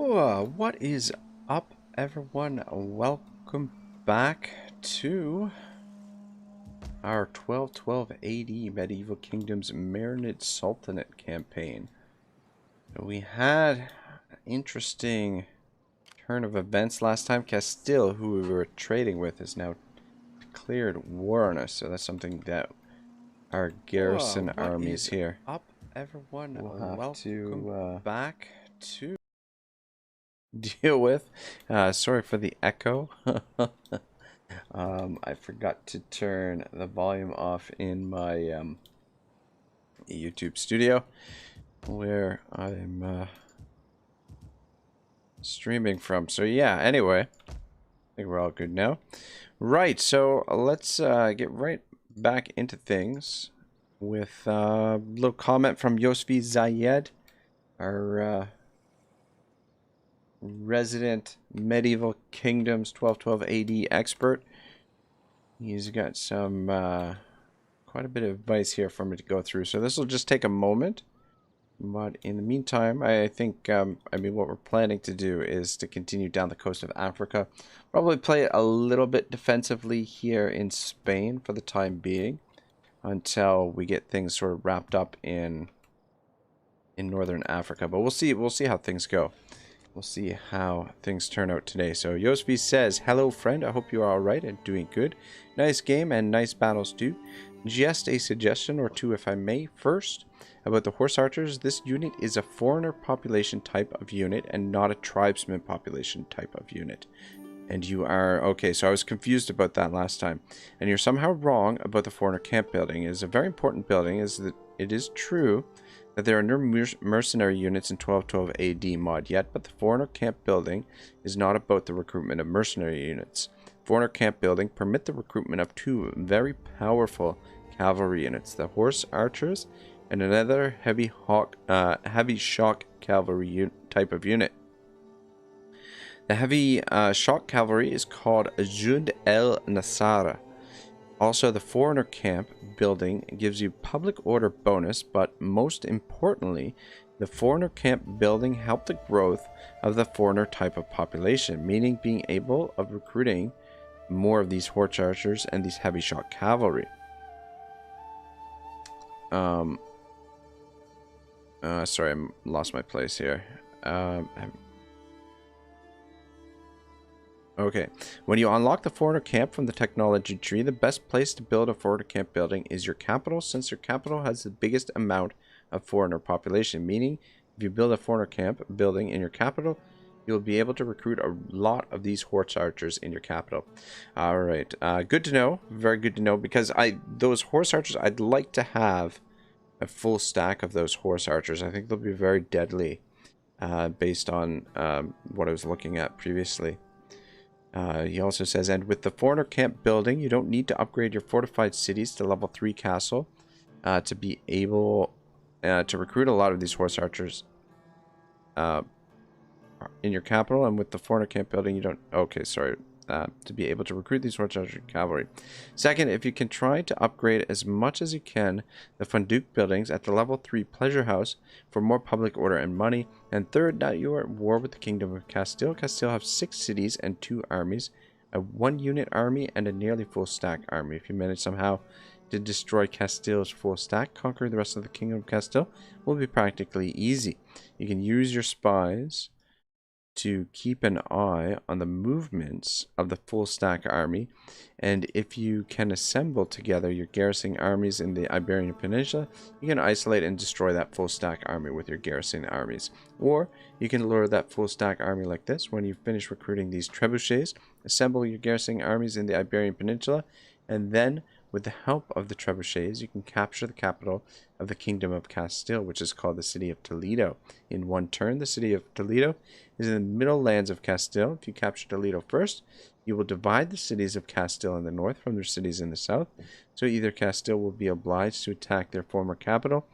What is up, everyone? Welcome back to our 1212 AD Medieval Kingdoms Marinid Sultanate campaign. We had an interesting turn of events last time. Castile, who we were trading with, has now declared war on us, so that's something that our garrison armies here up, everyone? will have to back to deal with. Sorry for the echo. I forgot to turn the volume off in my YouTube studio where I'm streaming from. So yeah, anyway, I think we're all good now. Right, so let's get right back into things with a little comment from Yosfi Zayed, our resident Medieval Kingdoms 1212 AD expert. He's got some quite a bit of advice here for me to go through, so this will just take a moment. But in the meantime, I think what we're planning to do is to continue down the coast of Africa. Probably play a little bit defensively here in Spain for the time being, until we get things sort of wrapped up in northern Africa. But we'll see how things go. We'll see how things turn out today. So Yosvi says, "Hello friend, I hope you are alright and doing good. Nice game and nice battles too. Just a suggestion or two if I may. First, about the horse archers, this unit is a foreigner population type of unit and not a tribesman population type of unit." And you are, okay, so I was confused about that last time. And you're somehow wrong about the foreigner camp building. It is a very important building, is that it is true that there are no mercenary units in 1212 AD mod yet, but the foreigner camp building is not about the recruitment of mercenary units. Foreigner camp building permit the recruitment of two very powerful cavalry units, the horse archers and another heavy shock cavalry type of unit. The heavy shock cavalry is called Jund el Nasara. Also, the foreigner camp building gives you public order bonus, but most importantly, the foreigner camp building helped the growth of the foreigner type of population, meaning being able of recruiting more of these horse archers and these heavy shock cavalry. Sorry, I lost my place here. Okay, when you unlock the foreigner camp from the technology tree, the best place to build a foreigner camp building is your capital, since your capital has the biggest amount of foreigner population, meaning if you build a foreigner camp building in your capital, you'll be able to recruit a lot of these horse archers in your capital. Alright, good to know, very good to know, because those horse archers, I'd like to have a full stack of those horse archers. I think they'll be very deadly, based on what I was looking at previously. He also says, and with the foreigner camp building, you don't need to upgrade your fortified cities to level 3 castle to be able to recruit a lot of these horse archers in your capital. And with the foreigner camp building, you don't... Okay, sorry. To be able to recruit these horse archer cavalry. Second, if you can try to upgrade as much as you can the Foundry buildings at the level 3 pleasure house for more public order and money. And third, now you are at war with the Kingdom of Castile. Castile have 6 cities and 2 armies, a 1-unit army and a nearly full stack army. If you manage somehow to destroy Castile's full stack, conquer the rest of the Kingdom of Castile will be practically easy. You can use your spies to keep an eye on the movements of the full stack army, and if you can assemble together your garrisoning armies in the Iberian Peninsula, you can isolate and destroy that full stack army with your garrisoning armies. Or you can lure that full stack army like this. When you finish recruiting these trebuchets, assemble your garrisoning armies in the Iberian Peninsula, and then with the help of the trebuchets, you can capture the capital of the Kingdom of Castile, which is called the city of Toledo. In one turn, the city of Toledo is in the middle lands of Castile. If you capture Toledo first, you will divide the cities of Castile in the north from their cities in the south. So either Castile will be obliged to attack their former capital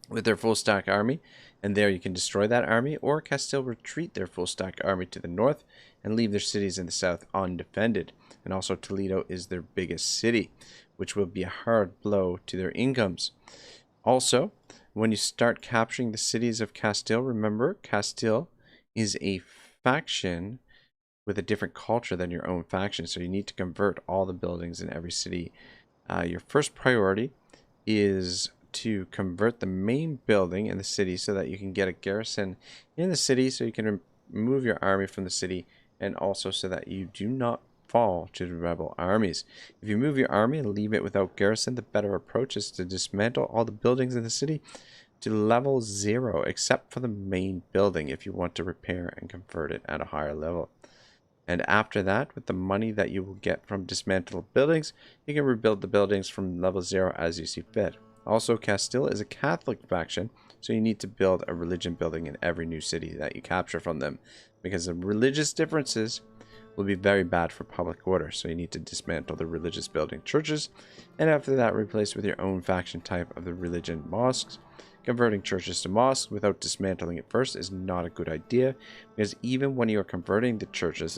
with their full stack army, and there you can destroy that army, or Castile retreat their full stack army to the north and leave their cities in the south undefended. And also Toledo is their biggest city, which will be a hard blow to their incomes. Also, when you start capturing the cities of Castile, remember Castile is a faction with a different culture than your own faction. So you need to convert all the buildings in every city. Your first priority is to convert the main building in the city so that you can get a garrison in the city so you can remove your army from the city, and also so that you do not fall to the rebel armies. If you move your army and leave it without garrison, the better approach is to dismantle all the buildings in the city to level 0 except for the main building if you want to repair and convert it at a higher level. And after that, with the money that you will get from dismantled buildings, you can rebuild the buildings from level 0 as you see fit. Also, Castile is a Catholic faction, so you need to build a religion building in every new city that you capture from them, because the religious differences will be very bad for public order, so you need to dismantle the religious building churches, and after that replace with your own faction type of the religion mosques. Converting churches to mosques without dismantling it first is not a good idea, because even when you are converting the churches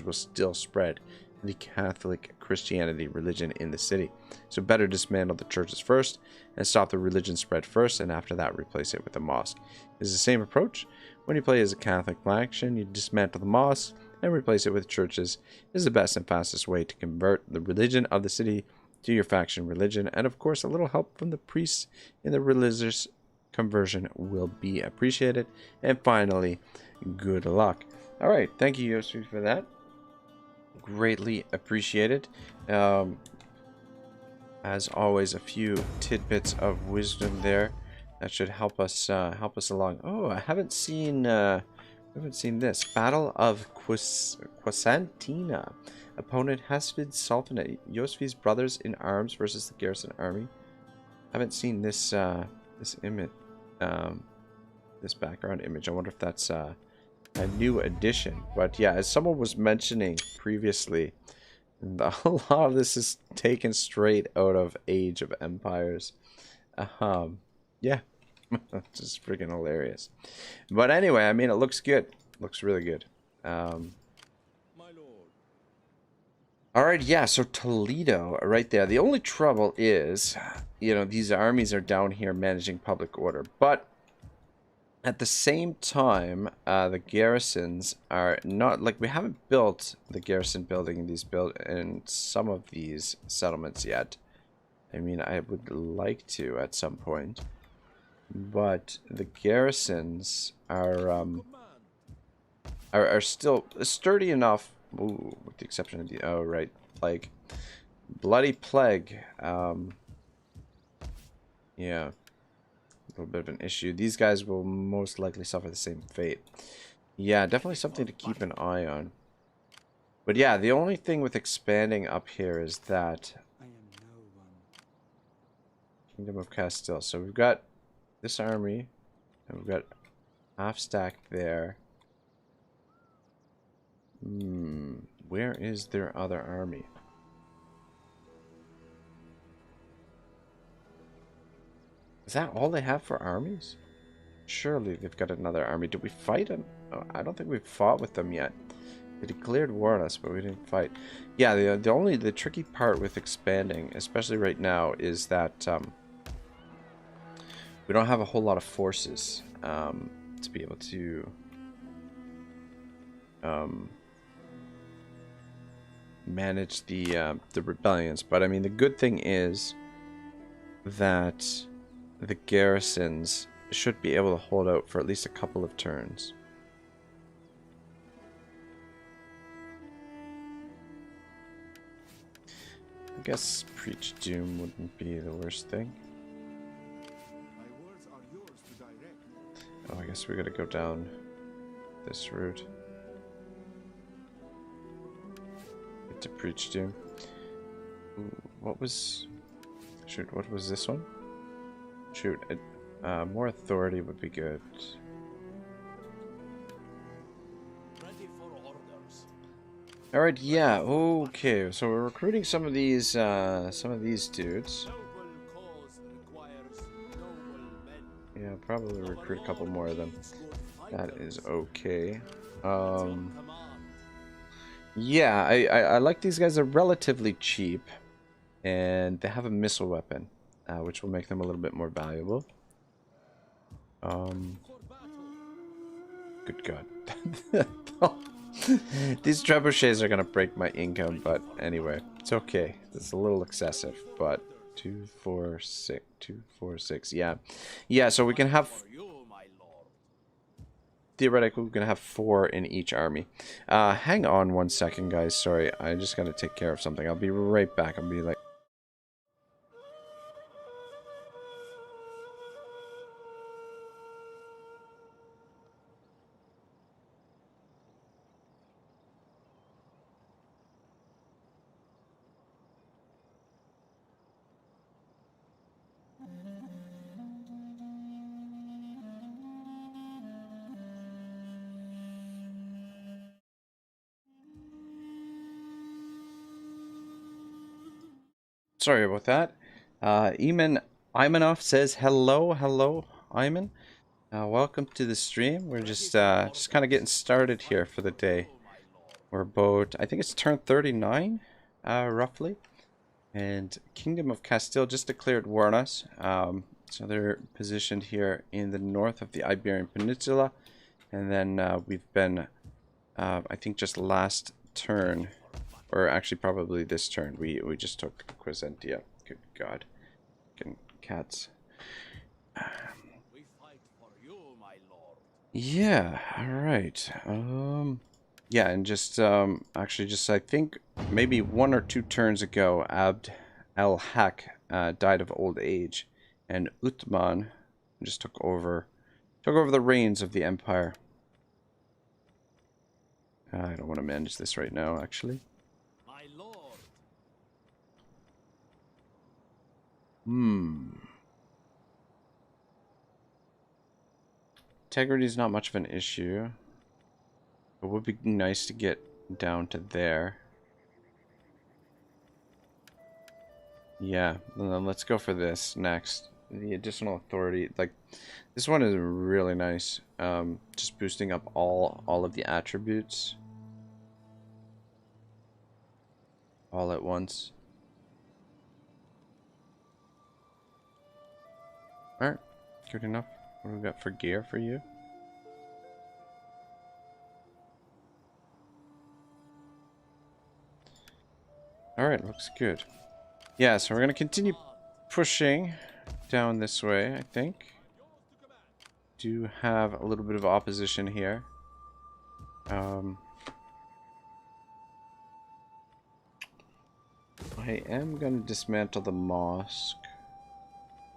will still spread the Catholic Christianity religion in the city. So better dismantle the churches first and stop the religion spread first, and after that replace it with a mosque. It's the same approach. When you play as a Catholic faction, you dismantle the mosque and replace it with churches. This is the best and fastest way to convert the religion of the city to your faction religion, and of course a little help from the priests in the religious conversion will be appreciated. And finally, good luck. All right, thank you, Yoshi, for that. Greatly appreciated. As always, a few tidbits of wisdom there that should help us along. Oh, I haven't seen this. Battle of Quesantina. Opponent Hasfid Sultanate. Yosfi's brothers in arms versus the garrison army. Haven't seen this this image, this background image. I wonder if that's a new addition. But yeah, as someone was mentioning previously, a lot of this is taken straight out of Age of Empires. Yeah, just freaking hilarious. But anyway, I mean, it looks good. Looks really good. Alright, yeah, so Toledo, right there. The only trouble is, you know, these armies are down here managing public order. But at the same time, the garrisons are not, like, we haven't built the garrison building in some of these settlements yet. I mean, I would like to at some point. But the garrisons are still sturdy enough. Ooh, with the exception of the, oh right, plague, bloody plague. Yeah, a little bit of an issue. These guys will most likely suffer the same fate. Yeah, definitely something to keep an eye on. But yeah, the only thing with expanding up here is that Kingdom of Castile. So we've got this army, and we've got half stacked there. Where is their other army? Is that all they have for armies? Surely they've got another army. Did we fight them? Oh, I don't think we've fought with them yet. They declared war on us, but we didn't fight. Yeah, the tricky part with expanding, especially right now, is that we don't have a whole lot of forces to be able to manage the rebellions. But I mean, the good thing is that the garrisons should be able to hold out for at least a couple of turns. I guess Preach Doom wouldn't be the worst thing. Oh, I guess we gotta go down this route. To Preach Doom. Ooh, what was... Shoot, what was this one? Shoot, more authority would be good. Alright, yeah, okay, so we're recruiting some of these dudes. Yeah, probably recruit a couple more of them. That is okay. Yeah, I like these guys. They're relatively cheap, and they have a missile weapon, which will make them a little bit more valuable. Good good God. These trebuchets are gonna break my income, but anyway, it's okay. It's a little excessive, but 2, 4, 6, 2, 4, 6. Yeah, yeah. So we can have theoretically we can have 4 in each army. Hang on 1 second, guys. Sorry, I just gotta take care of something. I'll be right back. I'll be like. Sorry about that. Imanov says hello, hello, Iman. Welcome to the stream. We're just kind of getting started here for the day. We're about, I think it's turn 39, roughly. And Kingdom of Castile just declared war on us. So they're positioned here in the north of the Iberian Peninsula. And then we've been, I think just last turn, or actually probably this turn, we just took Quisentia. Good God. Fucking cats. Yeah, alright. Yeah, and just, actually just, I think, maybe 1 or 2 turns ago, Abd al-Haqq died of old age, and Uthman just took over the reins of the empire. I don't want to manage this right now, actually. My lord. Integrity is not much of an issue. It would be nice to get down to there. Yeah, then let's go for this next. The additional authority, like this one is really nice. Just boosting up all of the attributes all at once. All right, good enough. What do we got for gear for you? All right, looks good. Yeah, so we're gonna continue pushing down this way, I think. Do have a little bit of opposition here. I am gonna dismantle the mosque.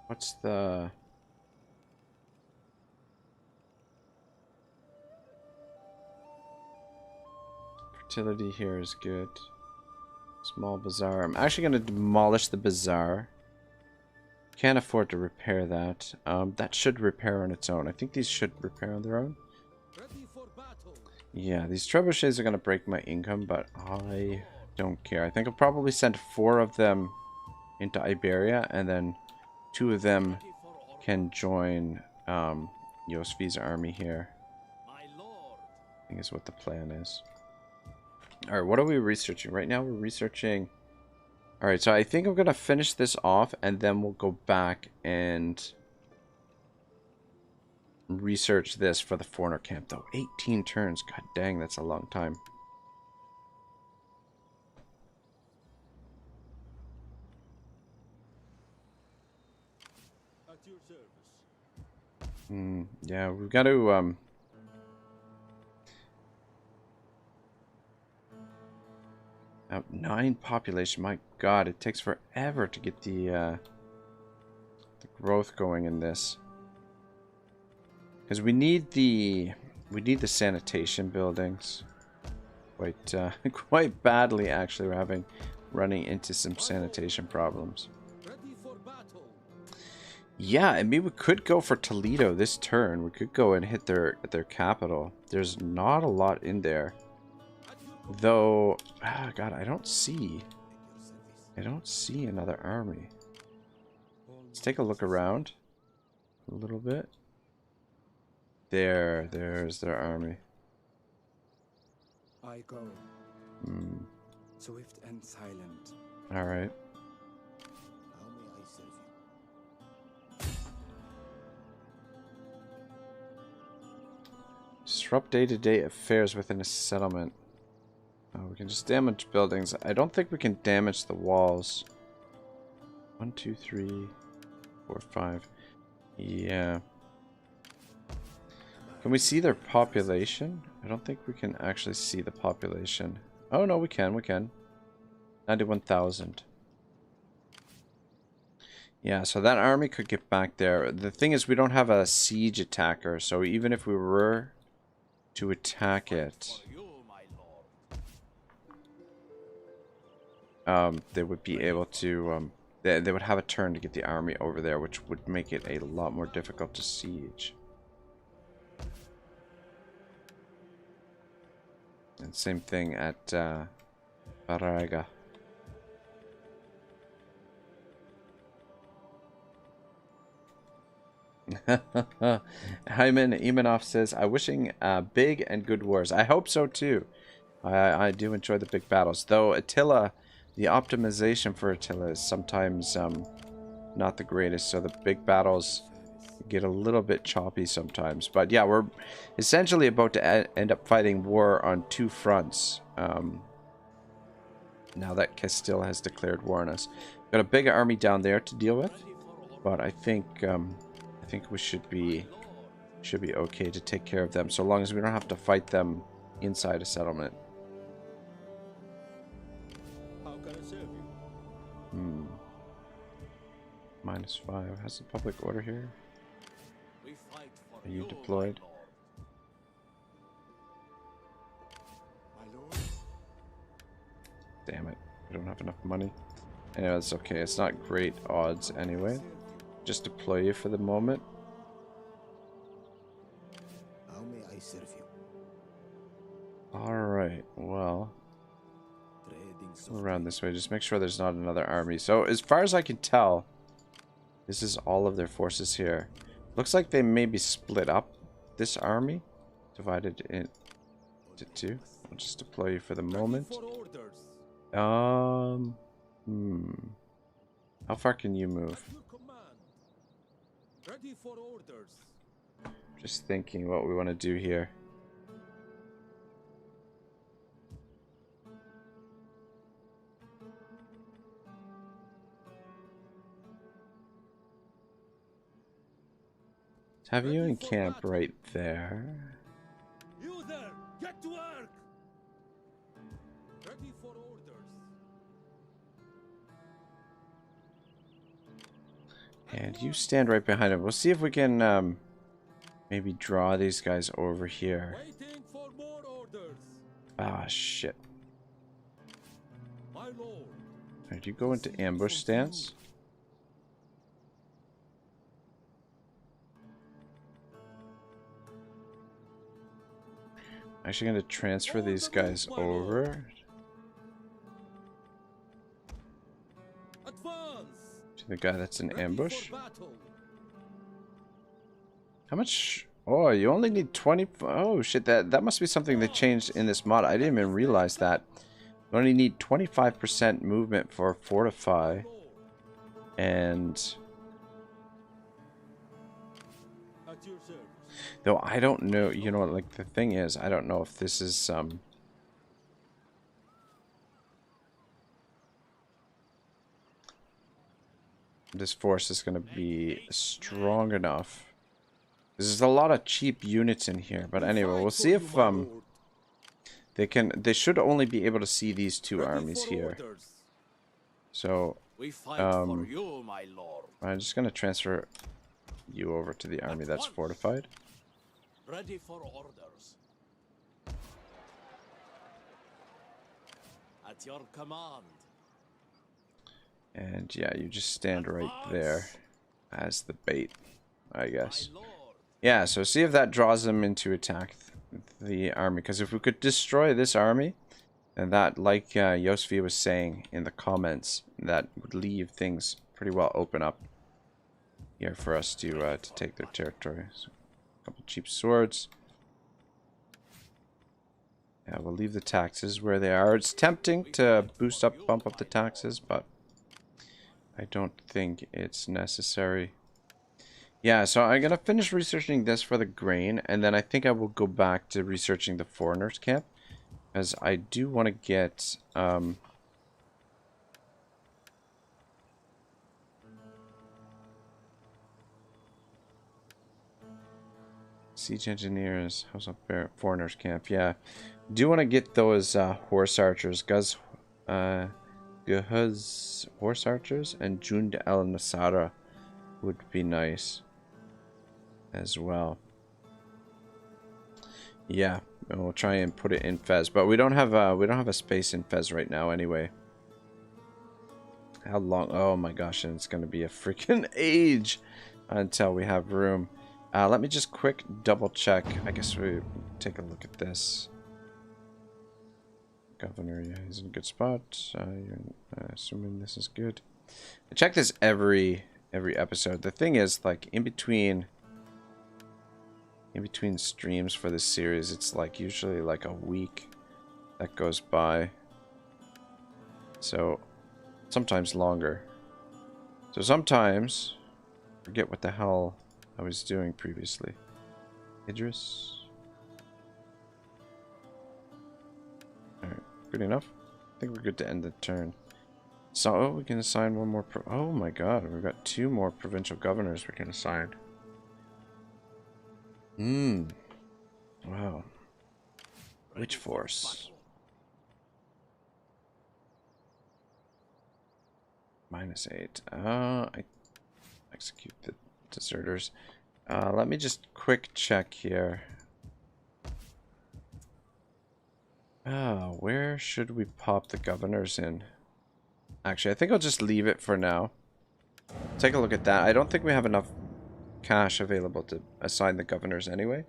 What's the... fertility here is good. Small bazaar. I'm actually gonna demolish the bazaar. Can't afford to repair that. That should repair on its own. I think these should repair on their own. Yeah, these trebuchets are gonna break my income, but I don't care. I think I'll probably send 4 of them into Iberia, and then 2 of them can join Yosfi's army here. I think is what the plan is. Alright, what are we researching? Right now we're researching... Alright, so I think I'm going to finish this off, and then we'll go back and research this for the foreigner camp, though. 18 turns. God dang, that's a long time. At your service. Yeah, we've got to... 9 population. My God, it takes forever to get the growth going in this. Because we need the sanitation buildings quite quite badly. Actually, we're running into some sanitation problems. Yeah, I mean we could go for Toledo this turn. We could go and hit their capital. There's not a lot in there. Though, God, I don't see another army. Let's take a look around a little bit. There's their army. I go. Swift and silent. All right. How may I serve you? Just Disrupt day-to-day affairs within a settlement. Oh, we can just damage buildings. I don't think we can damage the walls. 1, 2, 3, 4, 5. Yeah. Can we see their population? I don't think we can actually see the population. Oh, no, we can. 91,000. Yeah, so that army could get back there. The thing is, we don't have a siege attacker, so even if we were to attack it, they would be able to, they would have a turn to get the army over there, which would make it a lot more difficult to siege. And same thing at Baraga. Hyman Imanov says, "I wishing big and good wars." I hope so too. I do enjoy the big battles, though Attila, the optimization for Attila is sometimes not the greatest, so the big battles get a little bit choppy sometimes. But yeah, we're essentially about to end up fighting war on two fronts. Now that Castile has declared war on us, got a big army down there to deal with, but I think we should be okay to take care of them, so long as we don't have to fight them inside a settlement. How can I serve you? -5. Has the public order here? We fight for Are you deployed? my lord. Damn it. We don't have enough money. Anyway, that's okay. It's not great odds anyway. Just deploy you for the moment. How may I serve you? Alright, well, Trading go around this way. Just make sure there's not another army. So, as far as I can tell, this is all of their forces here. Looks like they may be split up, this army, divided into two. I'll just deploy you for the moment. How far can you move? Ready for orders. Just thinking what we want to do here. Have you in camp right there? You there, get to work. Ready for orders. And you stand right behind him. We'll see if we can maybe draw these guys over here. Waiting for more orders. Ah, shit. My lord. Alright, you go into ambush stance. Actually going to transfer these guys over Advance. to the guy that's in Ready ambush. for battle. How much? Oh, you only need 20. Oh shit, that must be something they changed in this mod. I didn't even realize that. You only need 25% movement for fortify, and At your service. though I don't know, you know, like the thing is, I don't know if this is this force is going to be strong enough. There's a lot of cheap units in here, but anyway, we'll see if they should only be able to see these two armies here. So We fight for you, my lord. I'm just going to transfer you over to the army that's fortified. Ready for orders. At your command. And yeah, you just stand right there as the bait, I guess. My lord. Yeah, so see if that draws them into attack the army. Because if we could destroy this army, and that, like Yosfi was saying in the comments, that would leave things pretty well open up here for us to take their territory. So, a couple cheap swords. Yeah, we'll leave the taxes where they are. It's tempting to bump up the taxes, but I don't think it's necessary. Yeah, so I'm gonna finish researching this for the grain, and then I think I will go back to researching the foreigners camp, as I do want to get siege engineers, house up there, foreigners camp. Yeah, do want to get those horse archers, Gehuz horse archers, and Jund el Nasara would be nice as well. Yeah, and we'll try and put it in Fez, but we don't have a space in Fez right now anyway. How long? Oh my gosh, and it's gonna be a freaking age until we have room. Let me just quick double check. I guess we take a look at this. Governor, yeah, he's in a good spot. Assuming this is good. I check this every episode. The thing is, like, in between streams for this series, it's like usually like a week that goes by. So sometimes longer. So sometimes I forget what the hell I was doing previously. Idris. Alright, good enough. I think we're good to end the turn. So, oh, we can assign one more. Oh my god, we've got 2 more provincial governors we can assign. Wow. Which force? -8. I execute the deserters. Let me just quick check here. Where should we pop the governors in? Actually, I think I'll just leave it for now. Take a look at that. I don't think we have enough cash available to assign the governors anyway.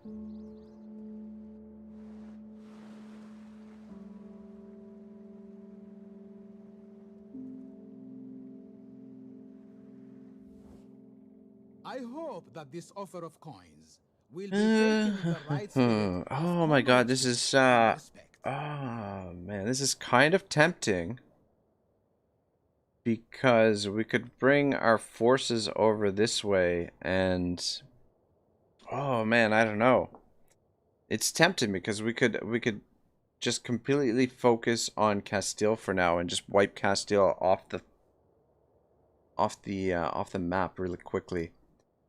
I hope that this offer of coins will be taken in the right spirit of Oh my god, this is and respect. oh man, this is kind of tempting. Because we could bring our forces over this way and oh man, I don't know. It's tempting because we could just completely focus on Castile for now and just wipe Castile off the map really quickly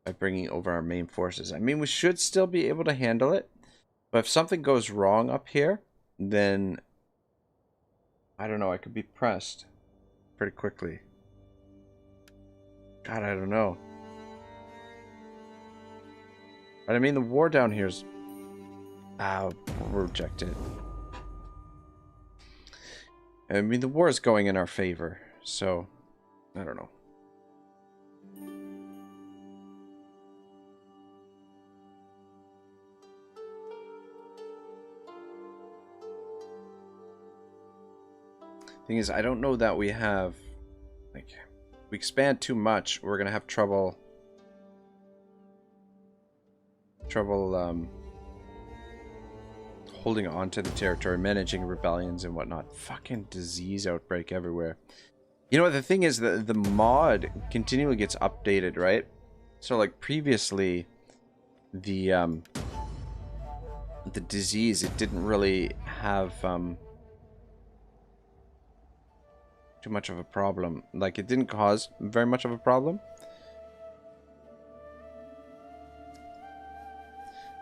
by bringing over our main forces. I mean, we should still be able to handle it, but if something goes wrong up here, then I don't know, I could be pressed pretty quickly. God, I don't know. But I mean, the war down here is... we're rejected. I mean, the war is going in our favor, so... I don't know. Thing is, I don't know that we have... Like... If we expand too much, we're gonna have trouble holding on to the territory, managing rebellions and whatnot. Fucking disease outbreak everywhere. You know, the thing is that the mod continually gets updated, right? So like previously the disease, it didn't really have too much of a problem. Like, it didn't cause very much of a problem.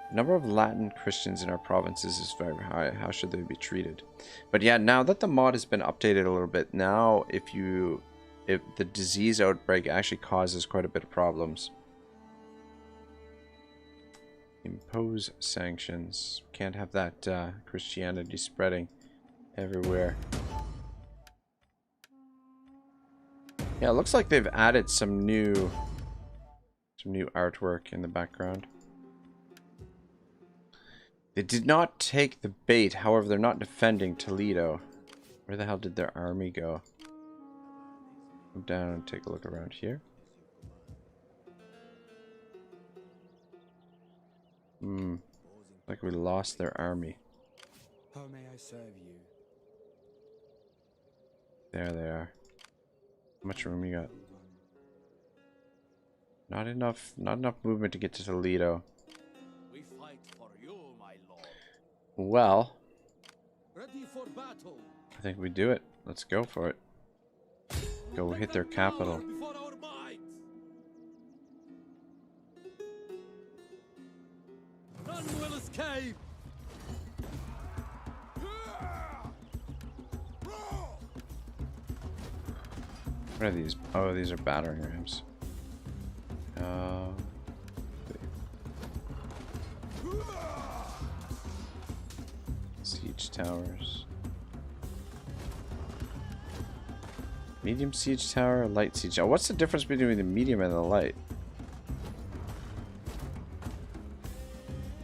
The number of Latin Christians in our provinces is very high. How should they be treated? But yeah, now that the mod has been updated a little bit, now if the disease outbreak actually causes quite a bit of problems. Impose sanctions. Can't have that Christianity spreading everywhere. Yeah, it looks like they've added some new artwork in the background. They did not take the bait, however, they're not defending Toledo. Where the hell did their army go? Come down and take a look around here. Like we lost their army. How may I serve you? There they are. How much room you got? Not enough movement to get to Toledo. We fight for you, my lord. Well, Ready for battle. I think we do it. Let's go for it. Go hit their capital. Before our might. None will escape. What are these? Oh, these are battering rams. Siege towers. Medium siege tower, light siege. Oh, what's the difference between the medium and the light?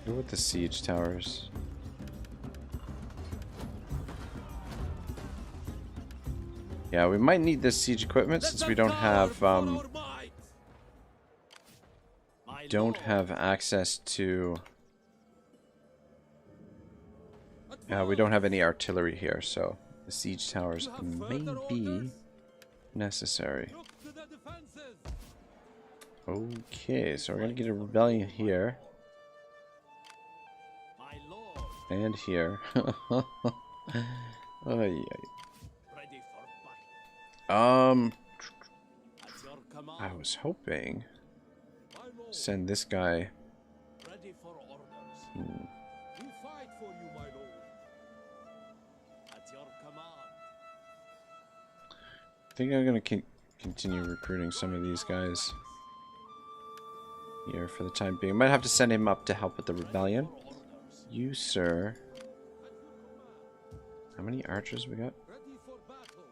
Go with the siege towers. Yeah, we might need this siege equipment since we don't have access to. We don't have any artillery here, so the siege towers may be necessary. Okay, so we're gonna get a rebellion here and here. Oh yeah. I was hoping send this guy. Ready for orders. We fight for you, my lord. At your command. I think I'm gonna continue recruiting some of these guys here for the time being. I might have to send him up to help with the rebellion. You, sir. How many archers we got? Ready for battle.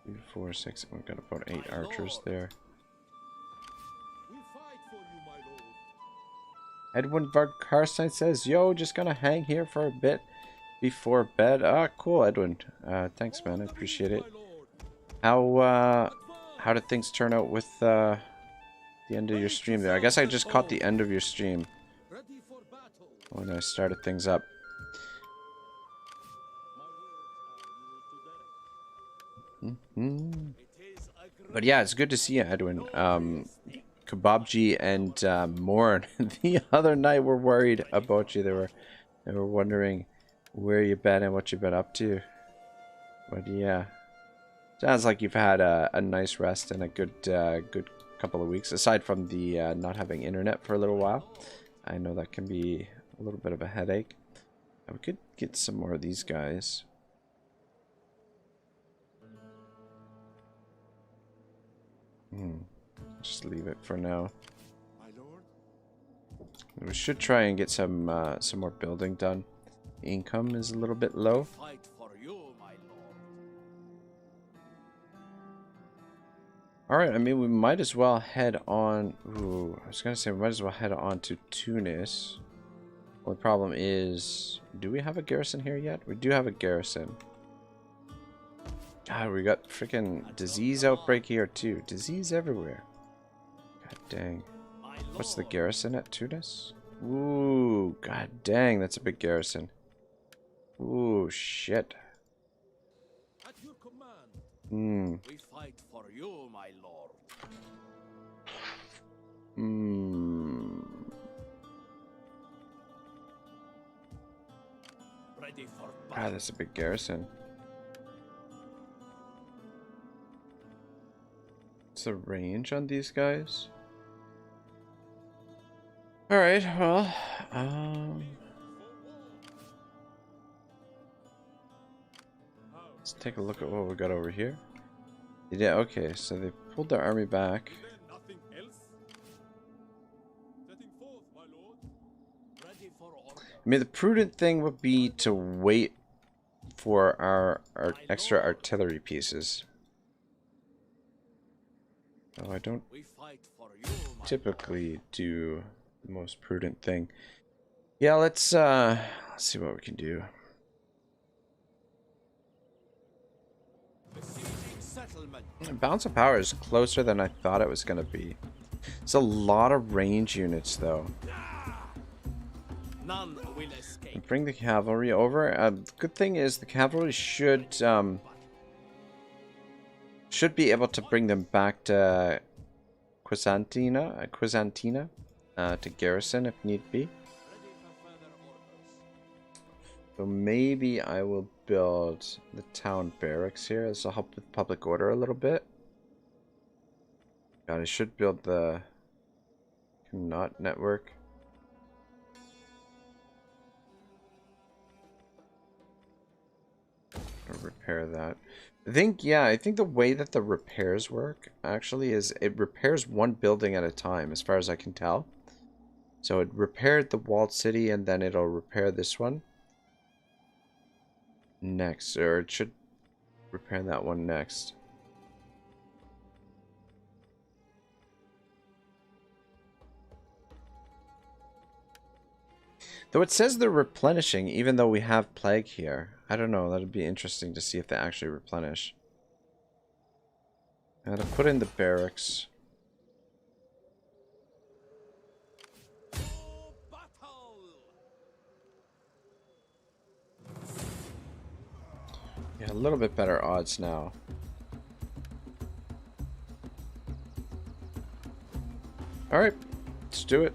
3, 4, 6. We've got about 8 archers there. We fight for you, my lord. Edwin Varkarstein says, "Yo, just gonna hang here for a bit before bed." Ah, cool, Edwin. Thanks, man. I appreciate it. How did things turn out with the end of your stream there? I guess I just caught the end of your stream Ready for battle. when I started things up. But yeah, it's good to see you, Edwin. Kebabji and Morn the other night were worried about you. They were wondering where you've been and what you've been up to. But yeah, sounds like you've had a nice rest and a good couple of weeks. Aside from the not having internet for a little while, I know that can be a little bit of a headache. We could get some more of these guys. Just leave it for now. My lord. We should try and get some more building done. Income is a little bit low. Fight for you, my lord. Alright, I mean, we might as well head on. Ooh, I was gonna say we might as well head on to Tunis. Only problem is, do we have a garrison here yet? We do have a garrison. God, we got freaking disease outbreak here too. Disease everywhere. God dang. What's the garrison at Tunis? Ooh, god dang, that's a big garrison. Ooh, shit. At your command. We fight for you, my lord. Ready for battle. That's a big garrison. What's the range on these guys? Alright, well, let's take a look at what we got over here. Yeah, okay, so they pulled their army back. Nothing else. Setting forth, my lord. Ready for order. I mean, the prudent thing would be to wait for our extra artillery pieces. Oh, I don't We fight for you, my typically do the most prudent thing. Yeah, let's see what we can do. besieging settlement. Balance of power is closer than I thought it was going to be. It's a lot of range units, though. None will escape. Bring the cavalry over. The good thing is the cavalry should be able to bring them back to Quizantina to garrison if need be. Ready for further orders. So maybe I will build the town barracks here. This will help with public order a little bit. God, I should build the Knot network. I'll repair that. I think the way that the repairs work actually is it repairs one building at a time, as far as I can tell. So it repaired the walled city, and then it'll repair this one next, or it should repair that one next. Though it says they're replenishing, even though we have plague here. I don't know, that'd be interesting to see if they actually replenish. I'm gonna put in the barracks. Yeah, a little bit better odds now. Alright, let's do it.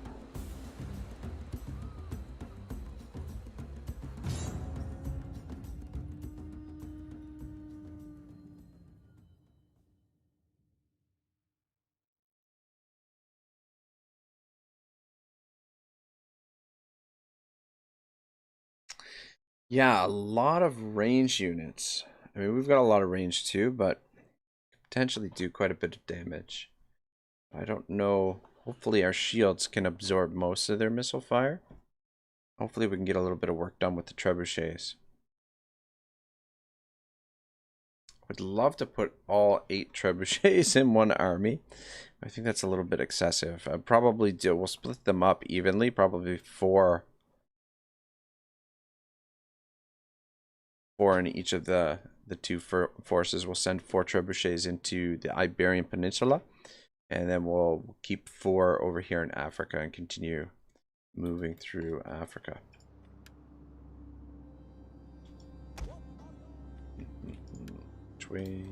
Yeah, a lot of range units. I mean, we've got a lot of range too, but potentially do quite a bit of damage. I don't know. Hopefully our shields can absorb most of their missile fire. Hopefully we can get a little bit of work done with the trebuchets. Would love to put all 8 trebuchets in one army. I think that's a little bit excessive. I'll probably do. We'll split them up evenly. Probably 4 in each of the two forces. We'll send 4 trebuchets into the Iberian Peninsula, and then we'll keep 4 over here in Africa and continue moving through Africa. Which way?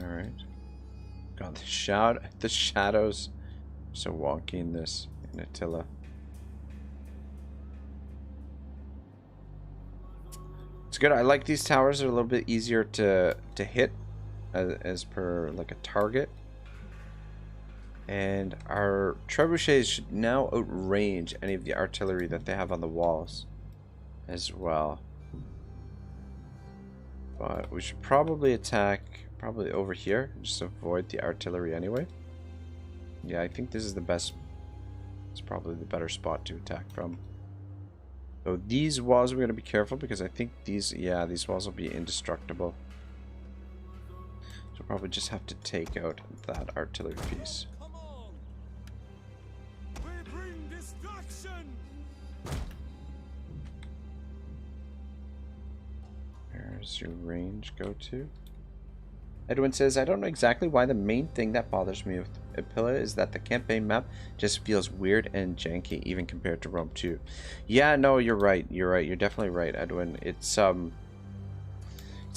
All right. God, the shadows are so wonky in this in Attila. It's good. I like these towers. They're a little bit easier to hit as per like a target. And our trebuchets should now outrange any of the artillery that they have on the walls as well. But we should probably attack over here. Just avoid the artillery anyway. Yeah, I think this is the best. It's probably the better spot to attack from. So these walls, we're going to be careful because I think these walls will be indestructible. So we'll probably just have to take out that artillery piece. Come on. We bring destruction. Where's your range go to? Edwin says, I don't know exactly why. The main thing that bothers me with Attila is that the campaign map just feels weird and janky, even compared to Rome 2. Yeah, no, you're right. You're definitely right, Edwin. It's the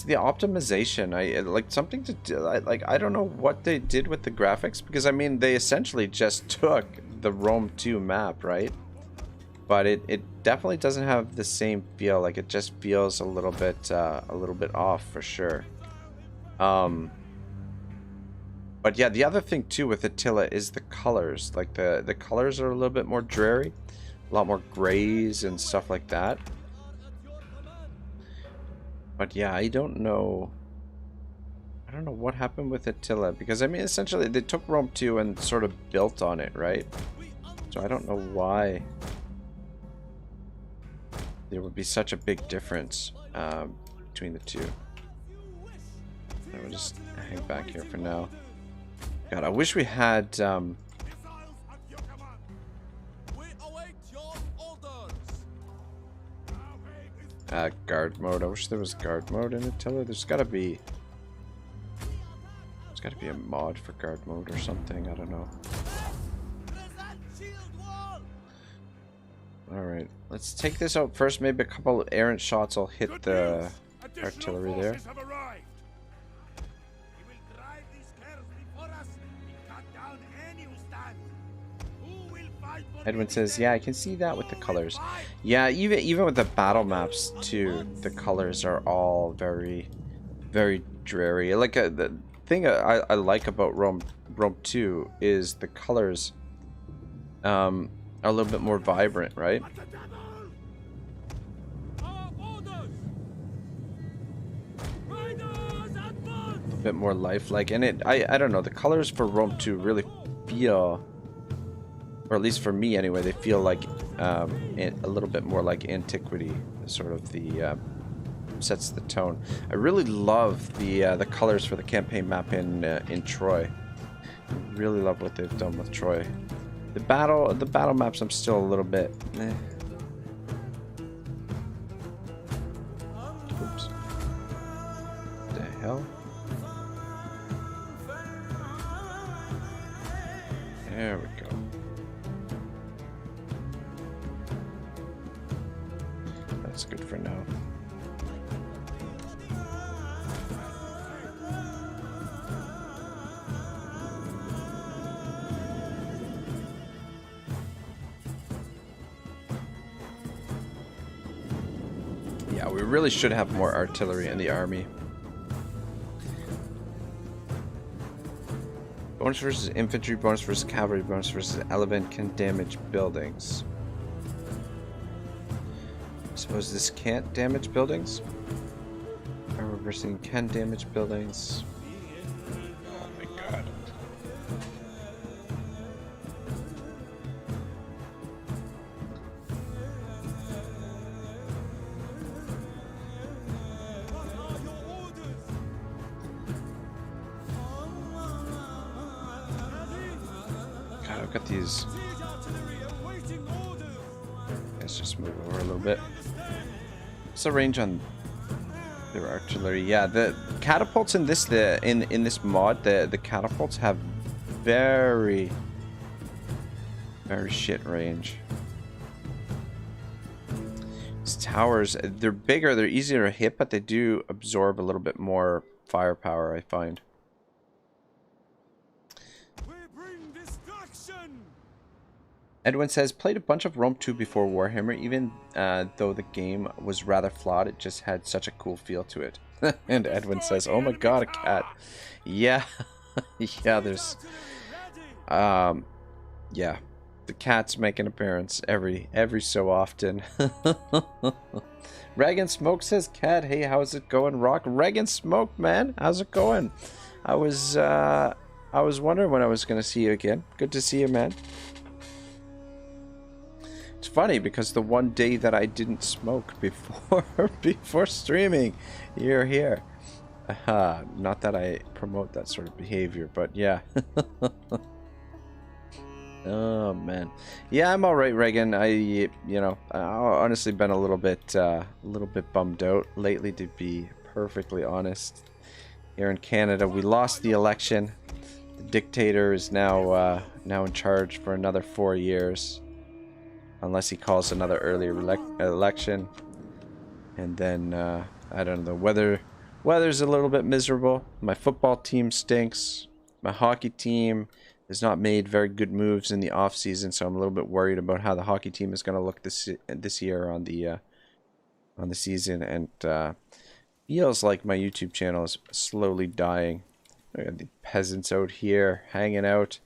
optimization. I like something to do. I don't know what they did with the graphics, because I mean they essentially just took the Rome 2 map, right? But it definitely doesn't have the same feel. Like it just feels a little bit off for sure. But yeah, the other thing too with Attila is the colors. Like the colors are a little bit more dreary, a lot more grays and stuff like that. But yeah, I don't know what happened with Attila, because I mean essentially they took Rome 2 and sort of built on it, right? So I don't know why there would be such a big difference between the two. I will just hang back here for now. God, I wish we had We await your orders. guard mode. I wish there was guard mode in Attila. There's gotta be a mod for guard mode or something. I don't know. Present shield wall. Alright, let's take this out first. Maybe a couple of errant shots will hit the artillery there. Have arrived. We will drive these curves before us and cut down Edwin says, yeah, I can see that with the colors. Yeah, even with the battle maps too, the colors are all very, very dreary. Like the thing I like about Rome 2 is the colors are a little bit more vibrant, right? Our orders! Riders advance! A bit more lifelike, and I don't know, the colors for Rome 2 really feel, or at least for me anyway, they feel like a little bit more like antiquity, sort of the sets the tone. I really love the colors for the campaign map in Troy. I really love what they've done with Troy. The battle maps, I'm still a little bit eh. Oops. What the hell? There we go. That's good for now. Yeah, we really should have more artillery in the army. Bonus versus infantry, bonus versus cavalry, bonus versus elephant can damage buildings. I suppose this can't damage buildings? Armor bursting can damage buildings. Oh my god. God, I've got these. Siege artillery awaiting orders! Let's just move over a little bit. What's the range on their artillery? Yeah, the catapults in this in this mod, the catapults have very shit range. These towers, they're bigger, they're easier to hit, but they do absorb a little bit more firepower, I find. We bring destruction! Edwin says, played a bunch of Rome 2 before Warhammer, even though the game was rather flawed, it just had such a cool feel to it. And Edwin says, oh my god, a cat. Yeah, yeah, there's, yeah, the cats make an appearance every so often. Regan Smoke says, cat, hey, how's it going, Rock? Regan Smoke, man, how's it going? I was wondering when I was going to see you again. Good to see you, man. It's funny because the one day that I didn't smoke before streaming, you're here. Not that I promote that sort of behavior, but yeah. Oh man, yeah, I'm all right, Reagan. I've honestly been a little bit bummed out lately, to be perfectly honest. Here in Canada, we lost the election. The dictator is now in charge for another 4 years. Unless he calls another early election. And then, I don't know, the weather's a little bit miserable. My football team stinks. My hockey team has not made very good moves in the off season, so I'm a little bit worried about how the hockey team is going to look this year on the season. And feels like my YouTube channel is slowly dying. I got the peasants out here hanging out.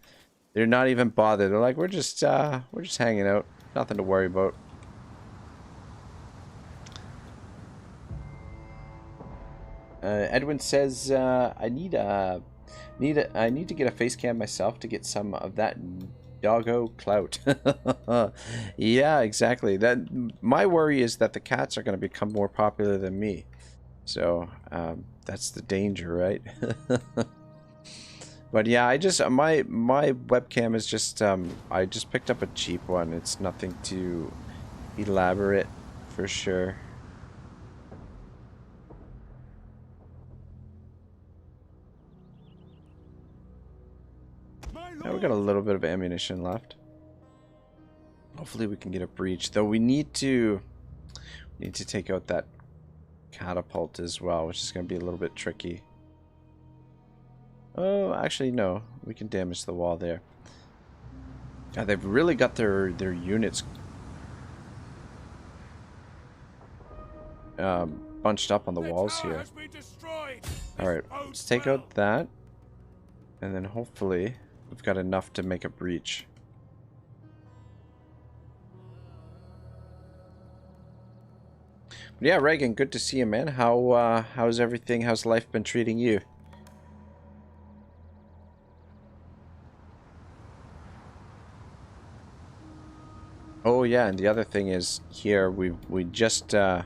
They're not even bothered. They're like, we're just hanging out. Nothing to worry about. Edwin says, I need to get a face cam myself to get some of that doggo clout. Yeah, exactly. That my worry is that the cats are going to become more popular than me. So that's the danger, right? But yeah, my webcam is just I just picked up a cheap one. It's nothing too elaborate, for sure. Now we got a little bit of ammunition left. Hopefully we can get a breach, though we need to take out that catapult as well, which is going to be a little bit tricky. Oh, actually, no. We can damage the wall there. Yeah, they've really got their units bunched up on the walls here. Alright, let's take out that. And then hopefully we've got enough to make a breach. Yeah, Reagan, good to see you, man. How's everything? How's life been treating you? Oh yeah, and the other thing is here we just they've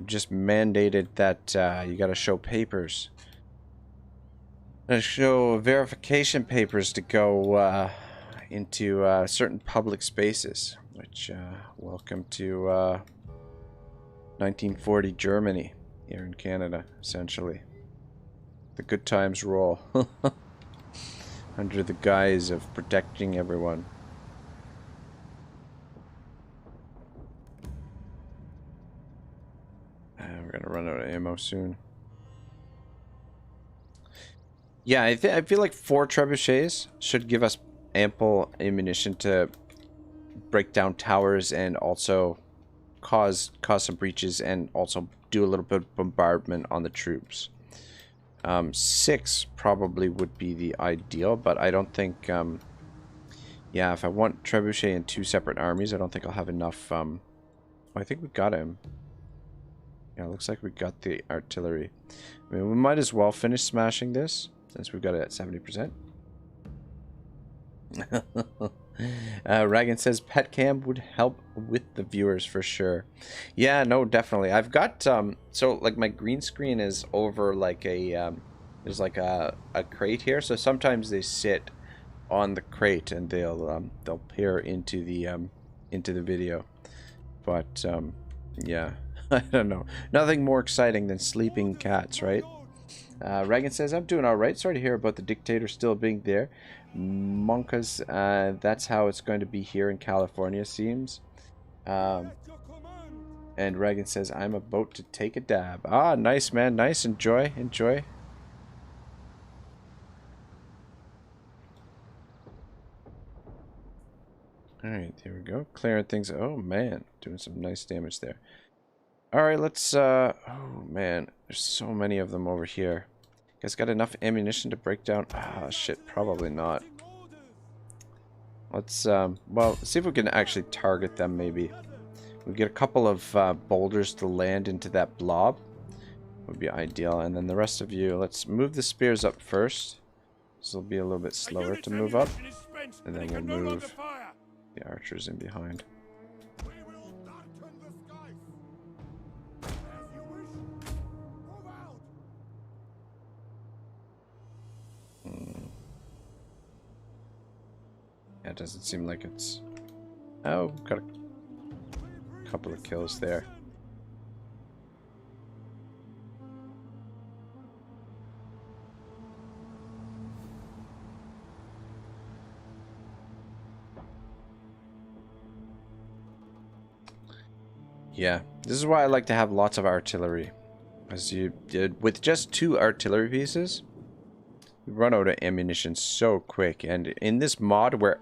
just mandated that you got to show papers. Show verification papers to go into certain public spaces. Which welcome to 1940 Germany here in Canada, essentially. The good times roll under the guise of protecting everyone. We're gonna run out of ammo soon. Yeah, I feel like 4 trebuchets should give us ample ammunition to break down towers and also cause some breaches and also do a little bit of bombardment on the troops. 6 probably would be the ideal, but I don't think yeah, if I want trebuchet in 2 separate armies, I don't think I'll have enough. I think we got him. Yeah, it looks like we got the artillery. I mean, we might as well finish smashing this since we've got it at 70%. Reagan says pet cam would help with the viewers for sure. Yeah, no, definitely. I've got so like my green screen is over like a there's like a crate here, so sometimes they sit on the crate and they'll peer into the video. But yeah, I don't know. Nothing more exciting than sleeping cats, right? Reagan says, I'm doing alright. Sorry to hear about the dictator still being there. Monkas, that's how it's going to be here in California, seems. And Reagan says, I'm about to take a dab. Ah, nice, man. Nice. Enjoy. Enjoy. Alright, there we go. Clearing things. Oh, man. Doing some nice damage there. Alright, let's, oh, man. There's so many of them over here. You guys got enough ammunition to break down? Ah, shit. Probably not. Let's, well, see if we can actually target them, maybe. We get a couple of boulders to land into that blob. Would be ideal. And then the rest of you, let's move the spears up first. This will be a little bit slower to move up. And then we'll move the archers in behind. Yeah, it doesn't seem like it's... Oh, got a couple of kills there. Yeah, this is why I like to have lots of artillery. As you did with just 2 artillery pieces, you run out of ammunition so quick. And in this mod where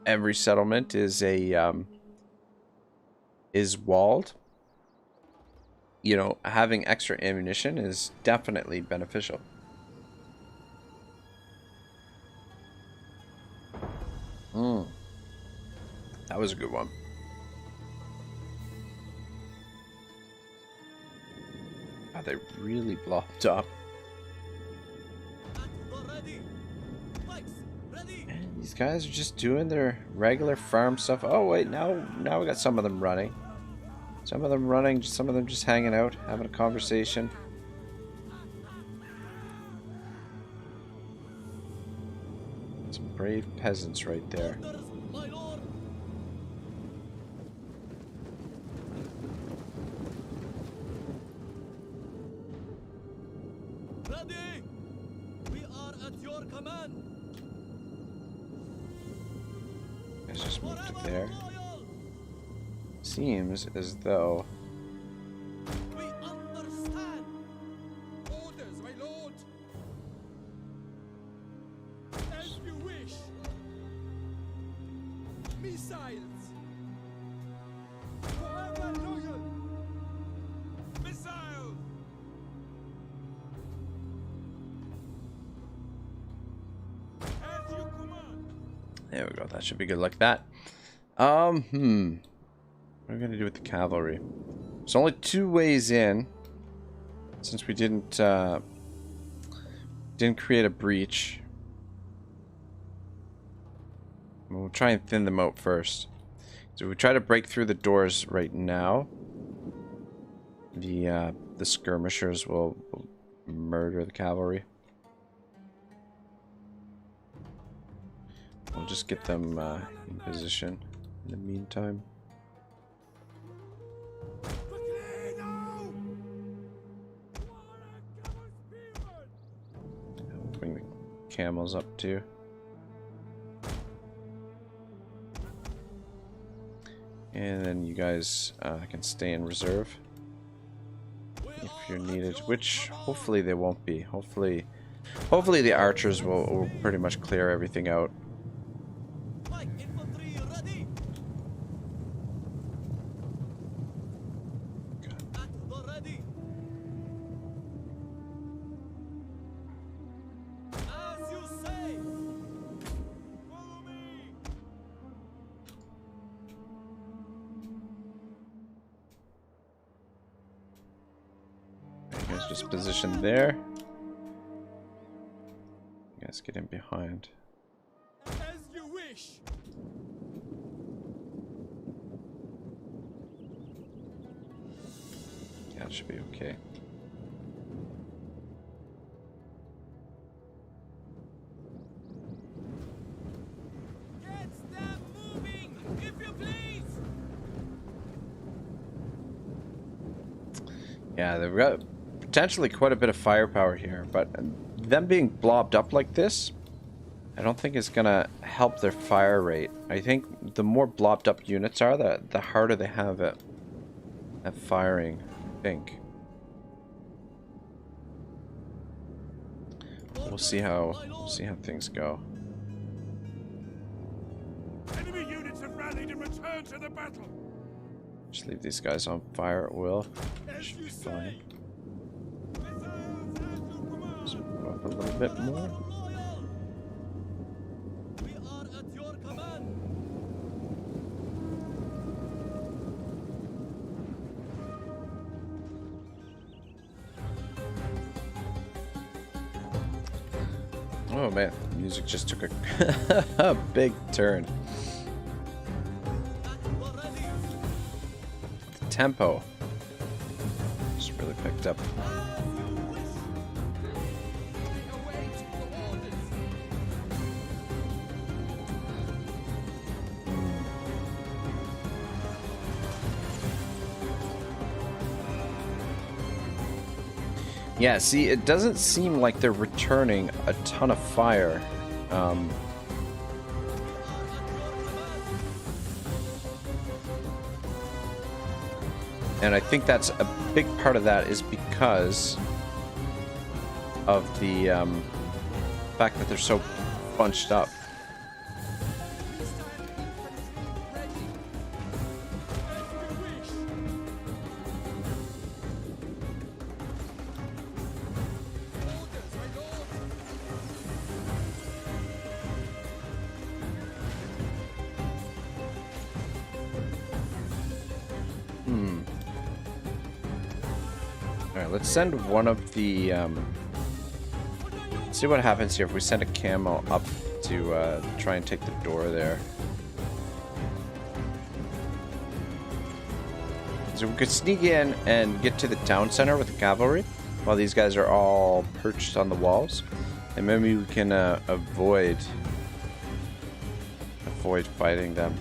every settlement is walled, you know, having extra ammunition is definitely beneficial. That was a good one. Oh, they really blocked up. And these guys are just doing their regular farm stuff. Oh wait, now we got some of them running. Some of them running, some of them just hanging out, having a conversation. Some brave peasants right there. Let's just move to there. Seems as though... We understand. Orders, my lord. As you wish. Missiles! Forever loyal! Missiles! As you command! There we go. That should be good like that. What are we gonna do with the cavalry? There's only 2 ways in, since we didn't create a breach. We'll try and thin them out first. So we try to break through the doors right now. The skirmishers will murder the cavalry. We'll just get them in position in the meantime. We'll bring the camels up too. And then you guys can stay in reserve if you're needed, which hopefully they won't be. Hopefully the archers will pretty much clear everything out. Light infantry ready! At the ready! As you say! Follow me! You guys just position there. You guys get in behind. As you wish! Yeah, it should be okay. Get them moving, if you please! Yeah, they've got potentially quite a bit of firepower here, but them being blobbed up like this, I don't think it's gonna help their fire rate. I think the more blobbed up units are, the harder they have at firing. I think. We'll see how things go. Enemy units have rallied and returned to the battle! Just leave these guys on fire at will. Should be fine. Just move up a little bit more. We are at your command! Oh man, the music just took a, a big turn. The tempo just really picked up. Yeah, see, it doesn't seem like they're returning a ton of fire. And I think that's a big part of that is because of the fact that they're so bunched up. Alright, let's send one of the, see what happens here if we send a camo up to try and take the door there. So we could sneak in and get to the town center with the cavalry while these guys are all perched on the walls. And maybe we can avoid fighting them.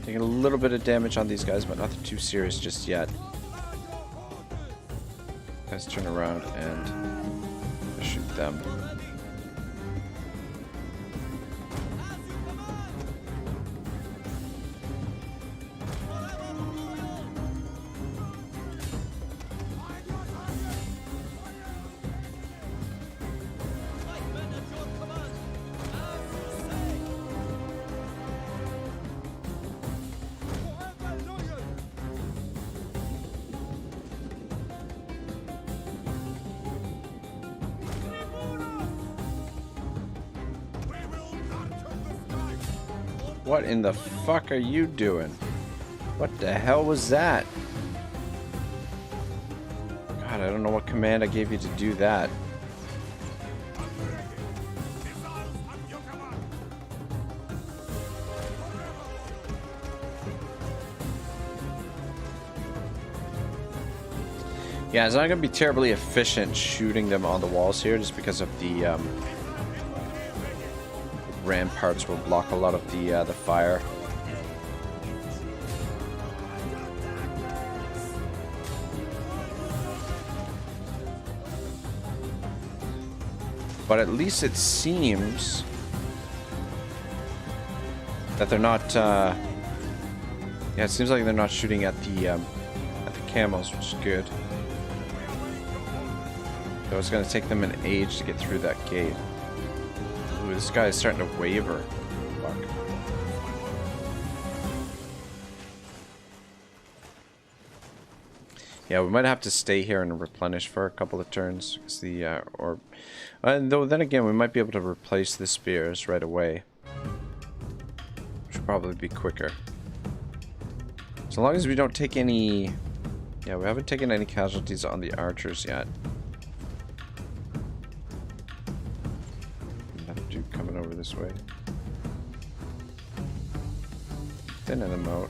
Taking a little bit of damage on these guys, but nothing too serious just yet. Guys turn around and shoot them. What in the fuck are you doing? What the hell was that? God, I don't know what command I gave you to do that. Yeah, it's not going to be terribly efficient shooting them on the walls here just because of the ramparts will block a lot of the fire. But at least it seems that they're not yeah, it seems like they're not shooting at the camels, which is good. So it's going to take them an age to get through that gate. Ooh, this guy is starting to waver. Fuck. Yeah, we might have to stay here and replenish for a couple of turns. Cause the, though then again, we might be able to replace the spears right away. Which will probably be quicker. So long as we don't take any... Yeah, we haven't taken any casualties on the archers yet. Another dude coming over this way. Thinning them out.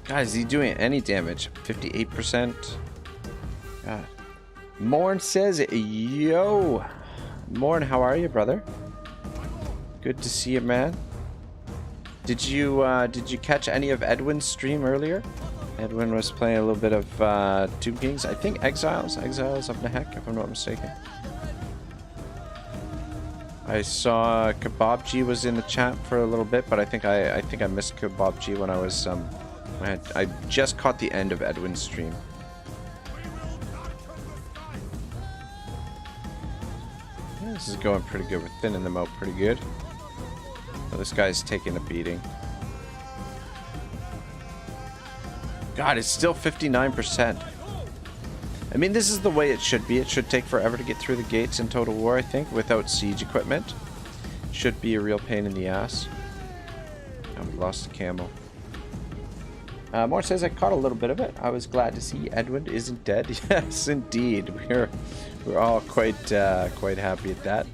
God, is he doing any damage? 58%? God. Morn says, yo! Morn, how are you, brother? Good to see you, man. Did you catch any of Edwin's stream earlier? Edwin was playing a little bit of Tomb Kings. I think Exiles of the Heck, if I'm not mistaken. I saw Kebabji was in the chat for a little bit, but I think I missed Kebabji when I was I just caught the end of Edwin's stream. Yeah, this is going pretty good. We're thinning them out pretty good. Oh, this guy's taking a beating. God, it's still 59%. I mean, this is the way it should be. It should take forever to get through the gates in Total War, I think, without siege equipment. Should be a real pain in the ass. Oh, we lost a camel. Moore says, I caught a little bit of it. I was glad to see Edwin isn't dead. Yes, indeed. We're all quite happy at that.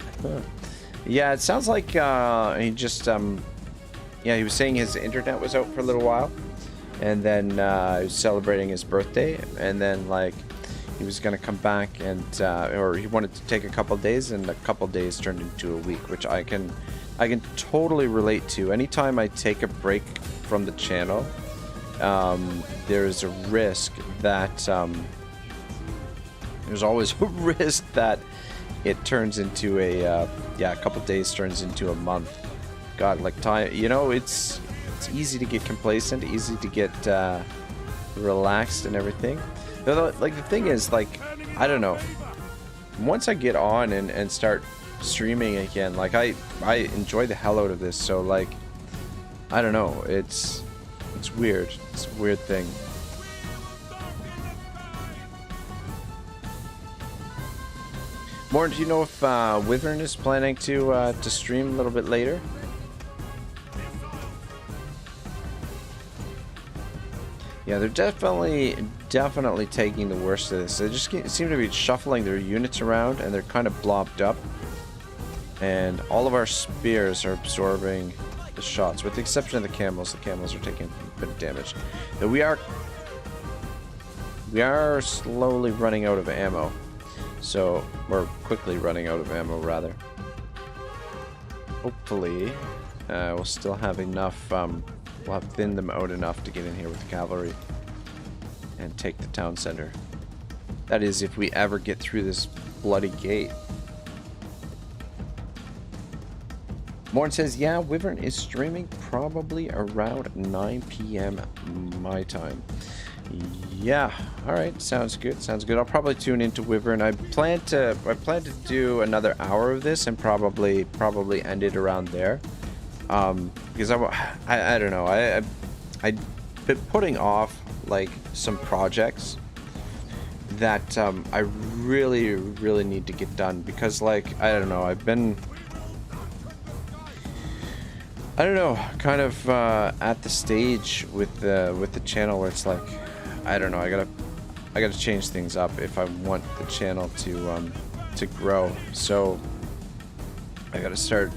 Yeah, it sounds like he just yeah, he was saying his internet was out for a little while, and then he was celebrating his birthday, and then like he was gonna come back and or he wanted to take a couple days, and a couple days turned into a week, which I can totally relate to. Anytime I take a break from the channel, there's a risk that there's always a risk that it turns into a yeah, a couple days turns into a month. God, like time, you know, it's easy to get complacent, easy to get relaxed and everything. Though, like the thing is, like, I don't know, once I get on and start streaming again, like I enjoy the hell out of this. So like, I don't know, it's weird. It's a weird thing. Morn, do you know if Wyvern is planning to stream a little bit later? Yeah, they're definitely taking the worst of this. They just seem to be shuffling their units around, and they're kind of blobbed up. And all of our spears are absorbing the shots, with the exception of the camels. The camels are taking a bit of damage. Though we are slowly running out of ammo. So we're quickly running out of ammo, rather. Hopefully, we'll still have enough. We'll have thinned them out enough to get in here with the cavalry and take the town center. That is, if we ever get through this bloody gate. Morn says, yeah, Wyvern is streaming probably around 9 p.m. my time. Yeah, all right, sounds good. Sounds good. I'll probably tune into Wyvern. I plan to do another hour of this and probably end it around there. Because I don't know. I've been putting off like some projects that I really need to get done, because like I don't know, I've been kind of at the stage with the channel where it's like, I don't know, I gotta change things up if I want the channel to grow. So I gotta start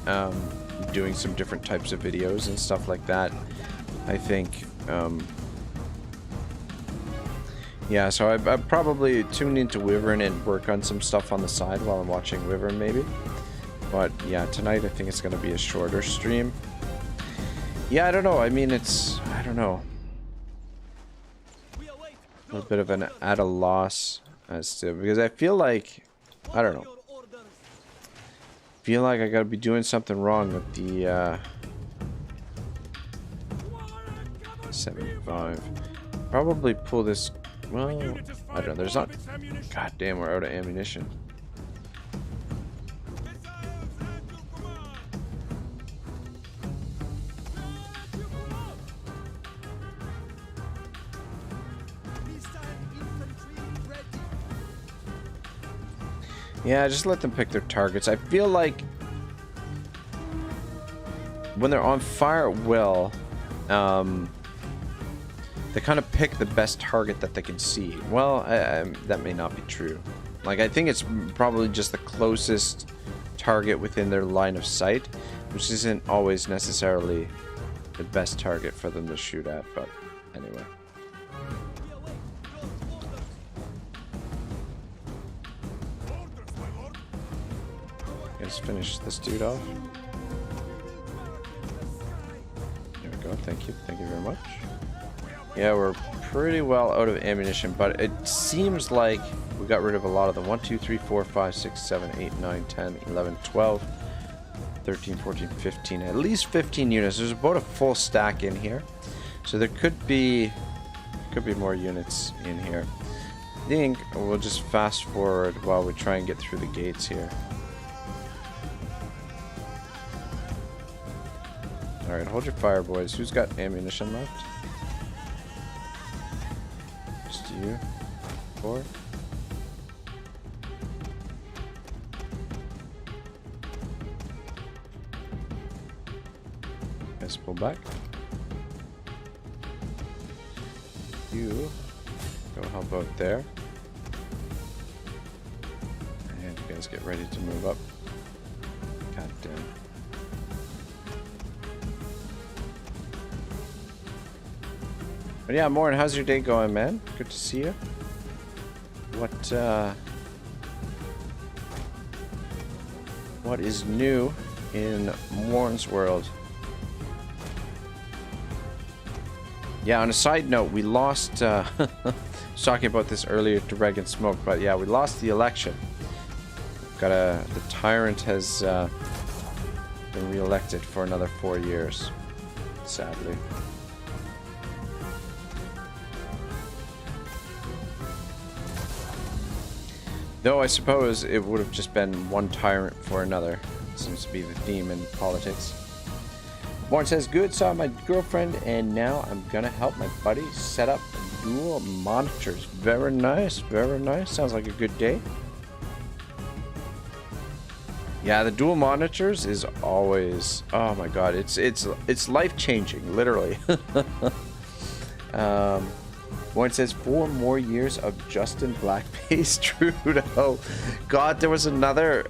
doing some different types of videos and stuff like that, I think. Yeah, so I probably tune into Wyvern and work on some stuff on the side while I'm watching Wyvern maybe. But yeah, tonight I think it's gonna be a shorter stream. Yeah, I don't know. I mean, I don't know. A little bit of an at a loss as to, because I feel like, I don't know. Feel like I gotta be doing something wrong with the 75. Probably pull this. Well, I don't know. There's not. God damn, we're out of ammunition. Yeah, just let them pick their targets. I feel like when they're on fire at will, they kind of pick the best target that they can see. Well, that may not be true. Like, I think it's probably just the closest target within their line of sight, which isn't always necessarily the best target for them to shoot at, but anyway. Let's finish this dude off. There we go. Thank you. Thank you very much. Yeah, we're pretty well out of ammunition, but it seems like we got rid of a lot of them. 1, 2, 3, 4, 5, 6, 7, 8, 9, 10, 11, 12, 13, 14, 15. At least 15 units. There's about a full stack in here. So there could be more units in here. I think we'll just fast forward while we try and get through the gates here. Alright, hold your fire, boys. Who's got ammunition left? Just you. 4. Let's pull back. You go help out there. And you guys get ready to move up. God damn. But yeah, Morin, how's your day going, man? Good to see you. What is new in Morin's world? Yeah, on a side note, we lost, I was talking about this earlier to Reg and Smoke, but yeah, we lost the election. The tyrant has been re-elected for another 4 years, sadly. Though I suppose it would have just been one tyrant for another. It seems to be the theme in politics. Warren says, good, saw my girlfriend, and now I'm gonna help my buddy set up dual monitors. Very nice, very nice. Sounds like a good day. Yeah, the dual monitors is always, oh my god, it's life-changing, literally. Warren says 4 more years of Justin Blackface Trudeau. God, there was another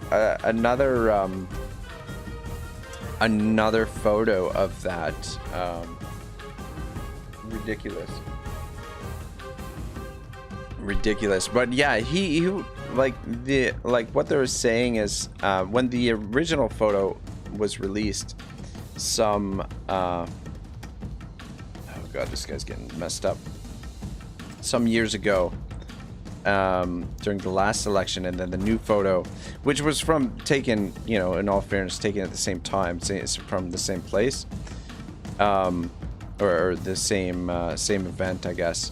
photo of that. Ridiculous. But yeah, he like what they were saying is when the original photo was released, some oh god, this guy's getting messed up. Some years ago, during the last election, and then the new photo, which was taken, you know, in all fairness, taken at the same time, it's from the same place, or the same event, I guess.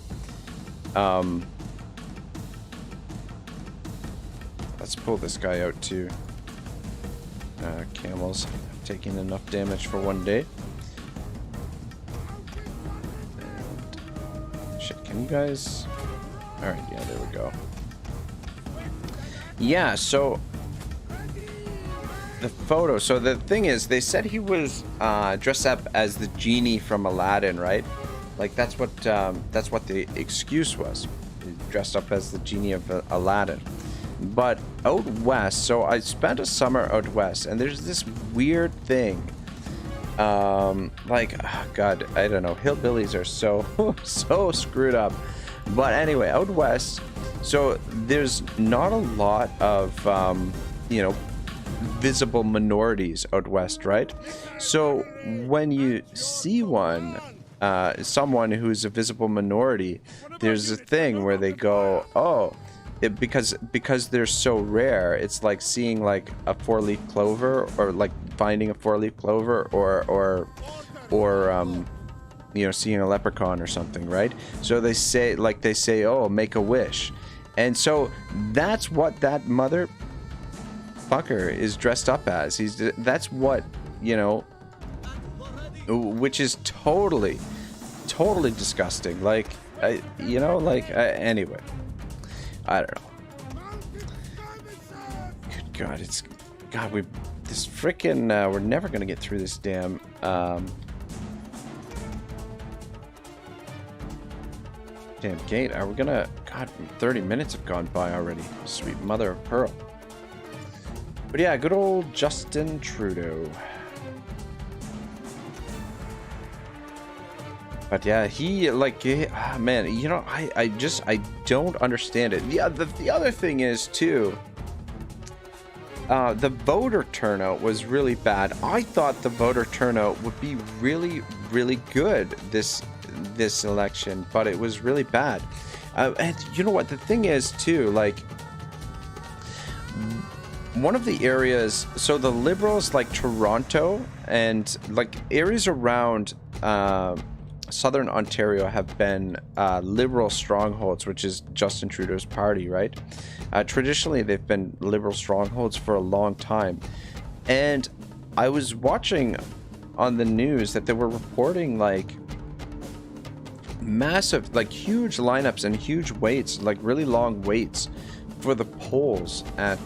Let's pull this guy out too. Camels taking enough damage for one day. And shit, can you guys... Alright, yeah, there we go. Yeah, so... The photo. So the thing is, they said he was dressed up as the genie from Aladdin, right? Like, that's what the excuse was. He dressed up as the genie of Aladdin. But out west, so I spent a summer out west, and there's this weird thing. Like, oh God, I don't know. Hillbillies are so screwed up. But anyway, out west, so there's not a lot of, you know, visible minorities out west, right? So when you see one, someone who's a visible minority, there's a thing where they go, oh, because they're so rare, it's like seeing like a four-leaf clover, or like finding a four-leaf clover, or you know, seeing a leprechaun or something, right? So they say, oh, make a wish. And so that's what that mother fucker is dressed up as. That's what, you know, which is totally disgusting. Like, you know, like, anyway, I don't know. Good God, this frickin', we're never gonna get through this damn, damn gate. Are we gonna... God, 30 minutes have gone by already. Sweet mother of pearl. But yeah, good old Justin Trudeau. But yeah, he, like, man, you know, I don't understand it. The other thing is, too, the voter turnout was really bad. I thought the voter turnout would be really, really good this election, but it was really bad. And you know what? The thing is, too, like, one of the areas, so the Liberals, like Toronto and like areas around southern Ontario, have been Liberal strongholds, which is Justin Trudeau's party, right? Traditionally, they've been Liberal strongholds for a long time. And I was watching on the news that they were reporting like massive, like huge lineups and huge waits, like really long waits for the polls at,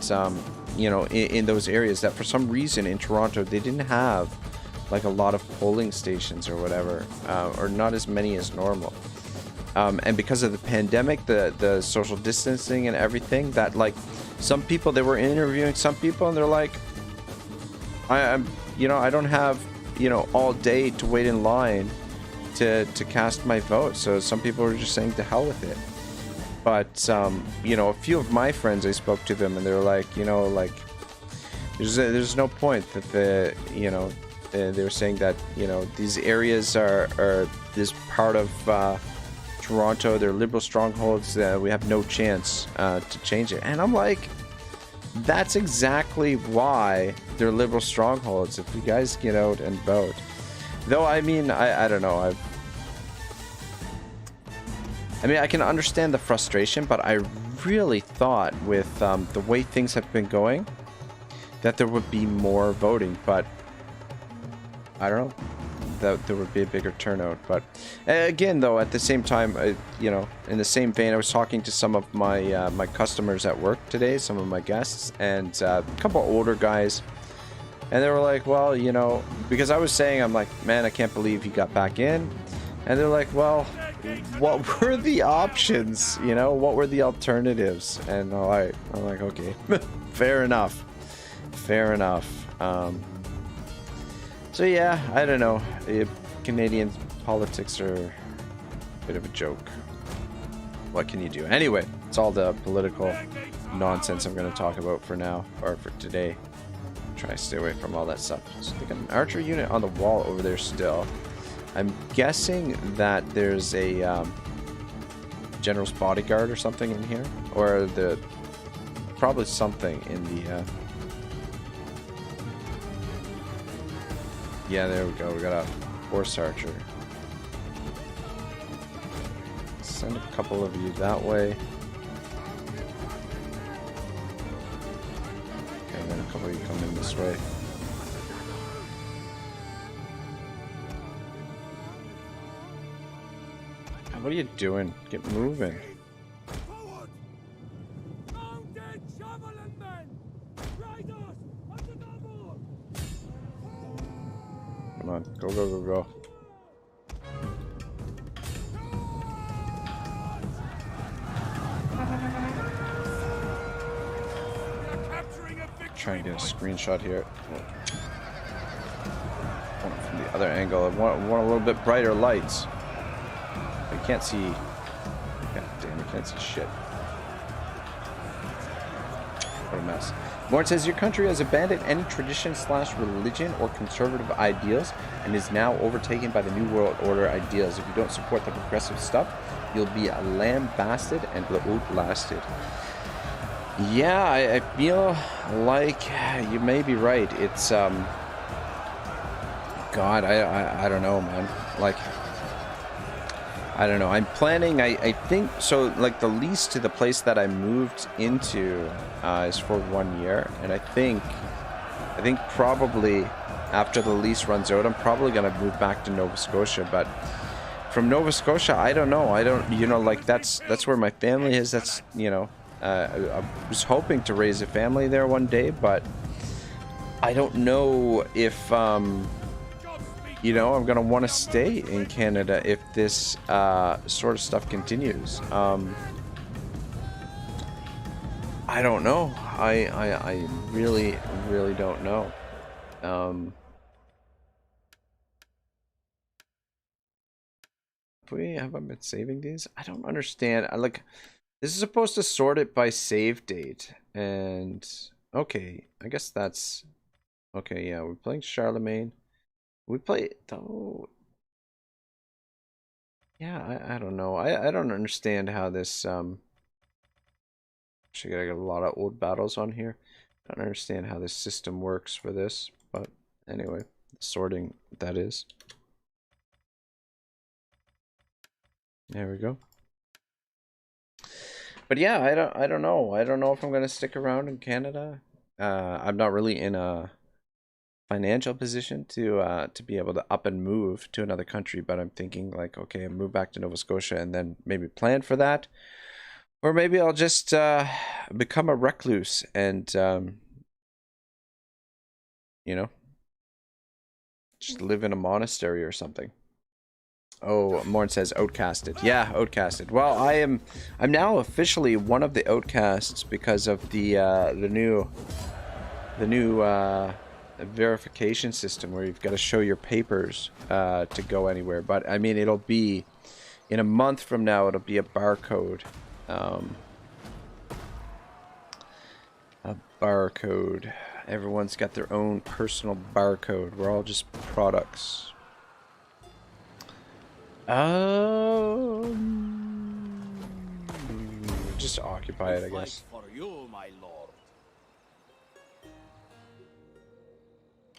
you know, in those areas, that for some reason in Toronto, they didn't have like a lot of polling stations or whatever, or not as many as normal. And because of the pandemic, the social distancing and everything, that like some people, they were interviewing some people and they're like, I'm, you know, I don't have, you know, all day to wait in line to cast my vote. So some people were just saying to hell with it. But, you know, a few of my friends, I spoke to them and they were like, you know, like, there's no point that you know, they were saying that, you know, these areas are this part of Toronto, they're Liberal strongholds, we have no chance to change it. And I'm like, that's exactly why they're Liberal strongholds, if you guys get out and vote. Though, I mean, I don't know, I mean, I can understand the frustration, but I really thought with the way things have been going that there would be more voting, but I don't know, that there would be a bigger turnout. But again, though, at the same time, you know, in the same vein, I was talking to some of my my customers at work today, some of my guests, and a couple older guys, and they were like, well, you know, because I was saying, I'm like, man, I can't believe he got back in. And they're like, well, what were the options? You know, what were the alternatives? And I'm like, okay, fair enough. Fair enough. So yeah, I don't know. Canadian politics are a bit of a joke. What can you do? Anyway, it's all the political nonsense I'm going to talk about for now, or for today. Try to stay away from all that stuff. So they got an archer unit on the wall over there still. I'm guessing that there's a general's bodyguard or something in here, or probably something in the yeah, there we go, we got a horse archer. Let's send a couple of you that way. And then a couple of you come in this way. What are you doing? Get moving. Forward! Mounted javelin men! Riders on the double! Come on, go, go, go, go. Capturing a victory Try and get a point. screenshot here. Oh, from the other angle. I want a little bit brighter lights. I can't see. God damn, I can't see shit. What a mess. Morn says, your country has abandoned any tradition/religion or conservative ideals and is now overtaken by the New World Order ideals. If you don't support the progressive stuff, you'll be lambasted and outlasted. Yeah, I feel like you may be right. It's, God, I don't know, man. Like, I don't know. I'm planning, I think, so, like, the lease to the place that I moved into is for 1 year. And I think probably after the lease runs out, I'm probably going to move back to Nova Scotia. But from Nova Scotia, I don't know. I don't, you know, like, that's where my family is. That's, you know, I was hoping to raise a family there one day, but I don't know if, you know, I'm going to want to stay in Canada if this sort of stuff continues. I don't know. I really don't know. Have I been saving these? I don't understand. Like, this is supposed to sort it by save date. And, okay, I guess that's... Okay, yeah, we're playing Charlemagne. We play... Oh, yeah, I don't know. I don't understand how this... Actually, I got a lot of old battles on here. I don't understand how this system works for this. But, anyway, sorting, that is. There we go. But yeah, I don't know. I don't know if I'm gonna stick around in Canada. I'm not really in a financial position to be able to up and move to another country, but I'm thinking like, okay, move back to Nova Scotia and then maybe plan for that, or maybe I'll just become a recluse and you know, just live in a monastery or something. Oh, Morn says outcasted. Yeah, outcasted. Well, I'm now officially one of the outcasts because of the new verification system where you've got to show your papers to go anywhere. But I mean, it'll be in a month from now. It'll be a barcode. A barcode. Everyone's got their own personal barcode. We're all just products. Just occupy it, I guess. For you, my lord.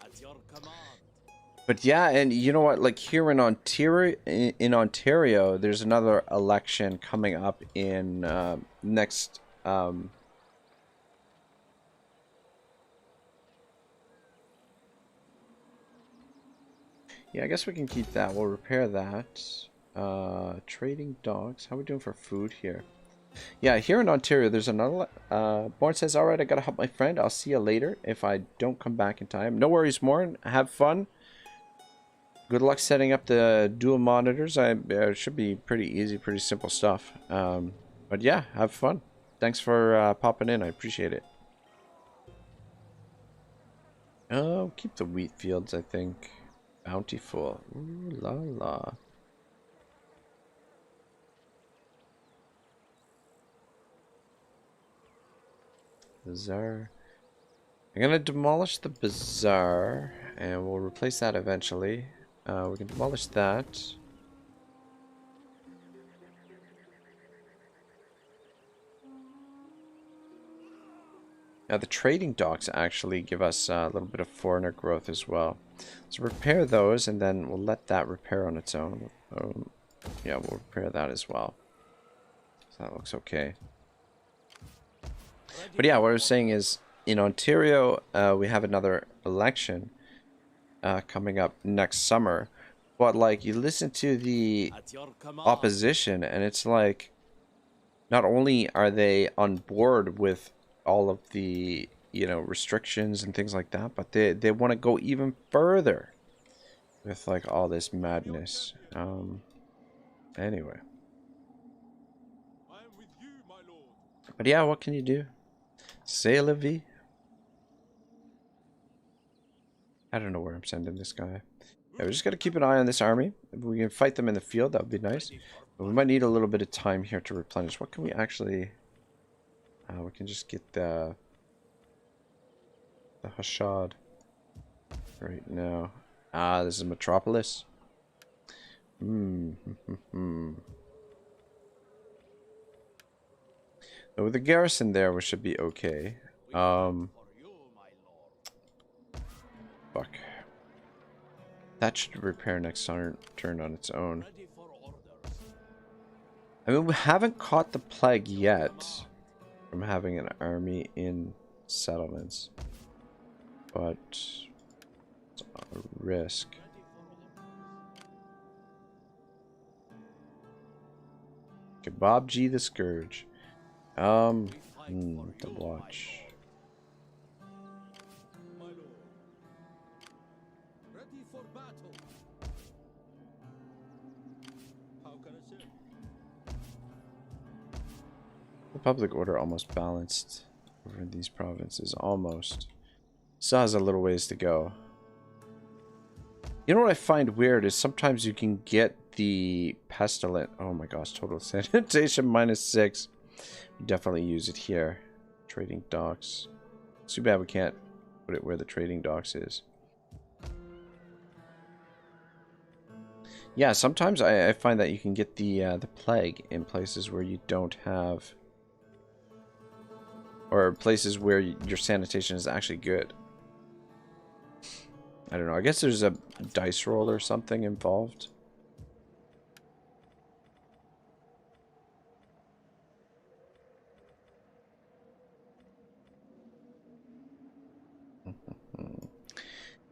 At your command. But yeah, and you know what? Like here in Ontario, there's another election coming up in next. Yeah, I guess we can keep that. We'll repair that. Trading dogs. How are we doing for food here? Yeah, here in Ontario, there's another... Morn says, alright, I gotta help my friend. I'll see you later if I don't come back in time. No worries, Morn. Have fun. Good luck setting up the dual monitors. It should be pretty easy, pretty simple stuff. But yeah, have fun. Thanks for popping in. I appreciate it. Oh, keep the wheat fields, I think. Bountiful. Ooh la la. Bazaar. I'm gonna demolish the bazaar and we'll replace that eventually. We can demolish that. Now the trading docks actually give us a little bit of foreigner growth as well. So repair those and then we'll let that repair on its own. Yeah, we'll repair that as well. So that looks okay. But yeah, what I was saying is, in Ontario, we have another election coming up next summer. But like, you listen to the At your command. opposition, and it's like, not only are they on board with all of the, you know, restrictions and things like that, but they want to go even further with like all this madness. Anyway. I am with you, my lord. But yeah, what can you do? C'est la vie. I don't know where I'm sending this guy. Yeah, we just got to keep an eye on this army. If we can fight them in the field, that would be nice. But we might need a little bit of time here to replenish. What can we actually... we can just get the Hashad right now. Ah, this is Metropolis. So with the garrison there, we should be okay. For you, my lord. Fuck. That should repair next turn on its own. Ready for orders. I mean, we haven't caught the plague yet from having an army in settlements. But it's a risk. Kebab G the Scourge. To watch. My lord. Ready for battle. How can I serve? The public order almost balanced over these provinces. Almost. Still has a little ways to go. You know what I find weird is sometimes you can get the pestilent. Oh my gosh, total sanitation -6. Definitely use it here. Trading docks. It's too bad we can't put it where the trading docks is. Yeah, sometimes I find that you can get the plague in places where you don't have, or places where your sanitation is actually good. I don't know. I guess there's a dice roll or something involved.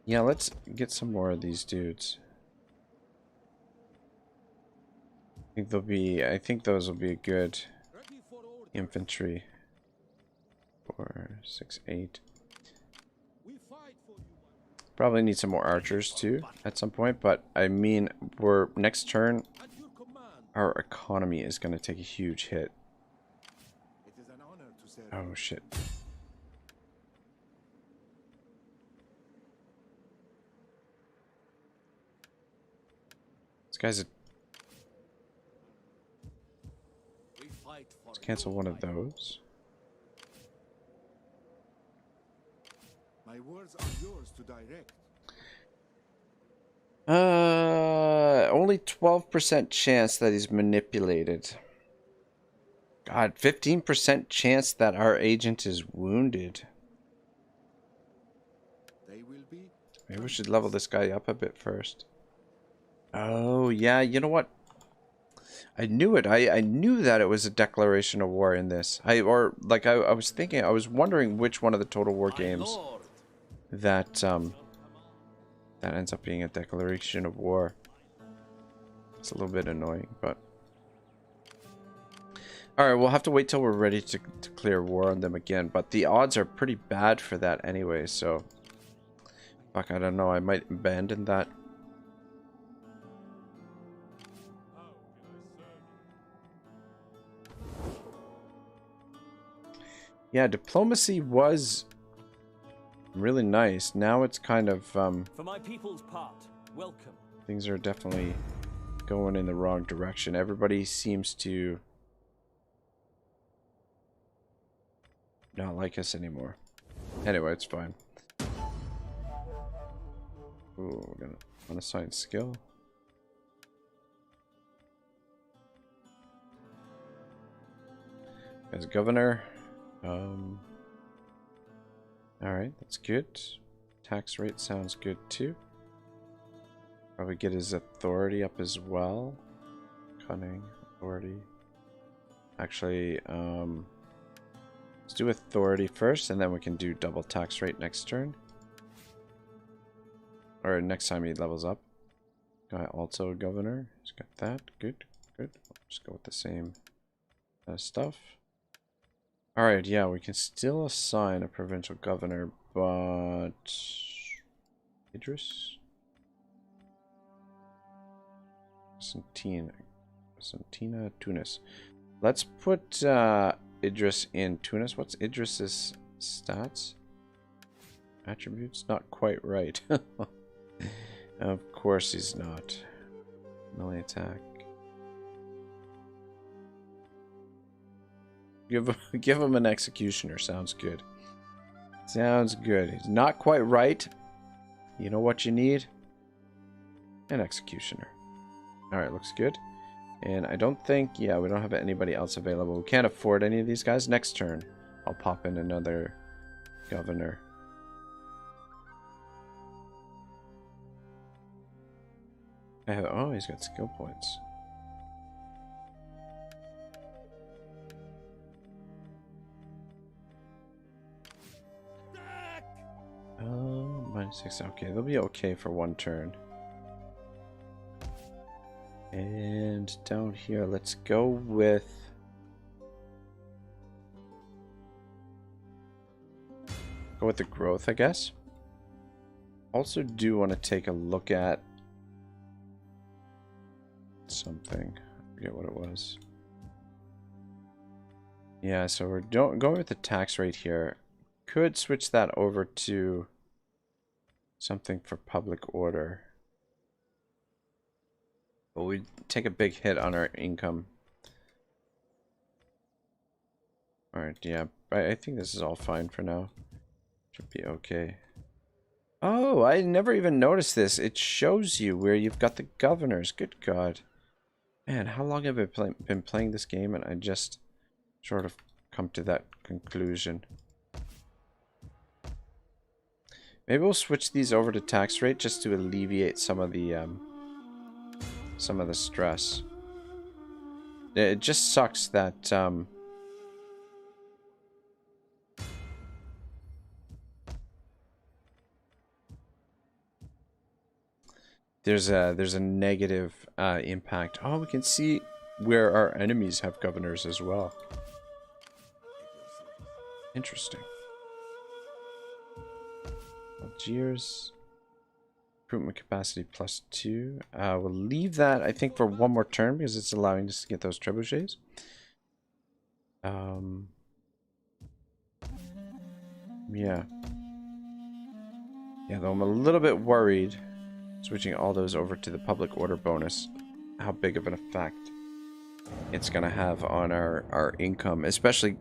Yeah, let's get some more of these dudes. I think those will be a good Ready for order. infantry. 4, 6, 8. We fight for you, my lord. Probably need some more archers too at some point, but I mean, we're next turn At your command. our economy is going to take a huge hit. It is an honor to serve. Oh shit. This guy's a... We fight for Let's cancel you, one of my lord. those. My words are yours to direct. Only 12% chance that he's manipulated. God, 15% chance that our agent is wounded. They will be. Maybe we should level this guy up a bit first. Oh, yeah, you know what? I knew it. I knew that it was a declaration of war in this. I was thinking, I was wondering which one of the Total War My games lord. that that ends up being a declaration of war. It's a little bit annoying, but alright, we'll have to wait till we're ready to clear war on them again, but the odds are pretty bad for that anyway, so fuck, I don't know, I might abandon that. Yeah, diplomacy was really nice. Now it's kind of For my people's part, welcome. things are definitely going in the wrong direction. Everybody seems to not like us anymore. Anyway, it's fine. Ooh, we're gonna unassign skill. As governor. Alright, that's good. Tax rate sounds good too. Probably get his authority up as well. Cunning, authority. Actually, let's do authority first, and then we can do double tax rate next turn. Or next time he levels up. Guy also governor. He's got that. Good, good. Just go with the same stuff. Alright, yeah, we can still assign a provincial governor, but... Idris? Santina, Tunis. Let's put Idris in Tunis. What's Idris's stats? Attributes? Not quite right. Of course he's not. Melee attack. Give him an executioner. Sounds good. Sounds good. He's not quite right. You know what you need? An executioner. Alright, looks good. And I don't think... Yeah, we don't have anybody else available. We can't afford any of these guys. Next turn, I'll pop in another governor. Oh, he's got skill points. -6. Okay, they'll be okay for one turn. And down here, let's go with... Go with the growth, I guess. Also do want to take a look at something. I forget what it was. Yeah, so we're going with the tax rate here. Could switch that over to something for public order. But we take a big hit on our income. Alright, yeah. I think this is all fine for now. Should be okay. Oh, I never even noticed this. It shows you where you've got the governors. Good God. Man, how long have I been playing this game and I just sort of come to that conclusion. Maybe we'll switch these over to tax rate just to alleviate some of the stress. It just sucks that there's a negative impact. Oh, we can see where our enemies have governors as well. Interesting. Algiers. Recruitment capacity +2. We'll leave that, I think, for one more turn because it's allowing us to get those trebuchets. Yeah. Yeah, though I'm a little bit worried switching all those over to the public order bonus, how big of an effect it's going to have on our income, especially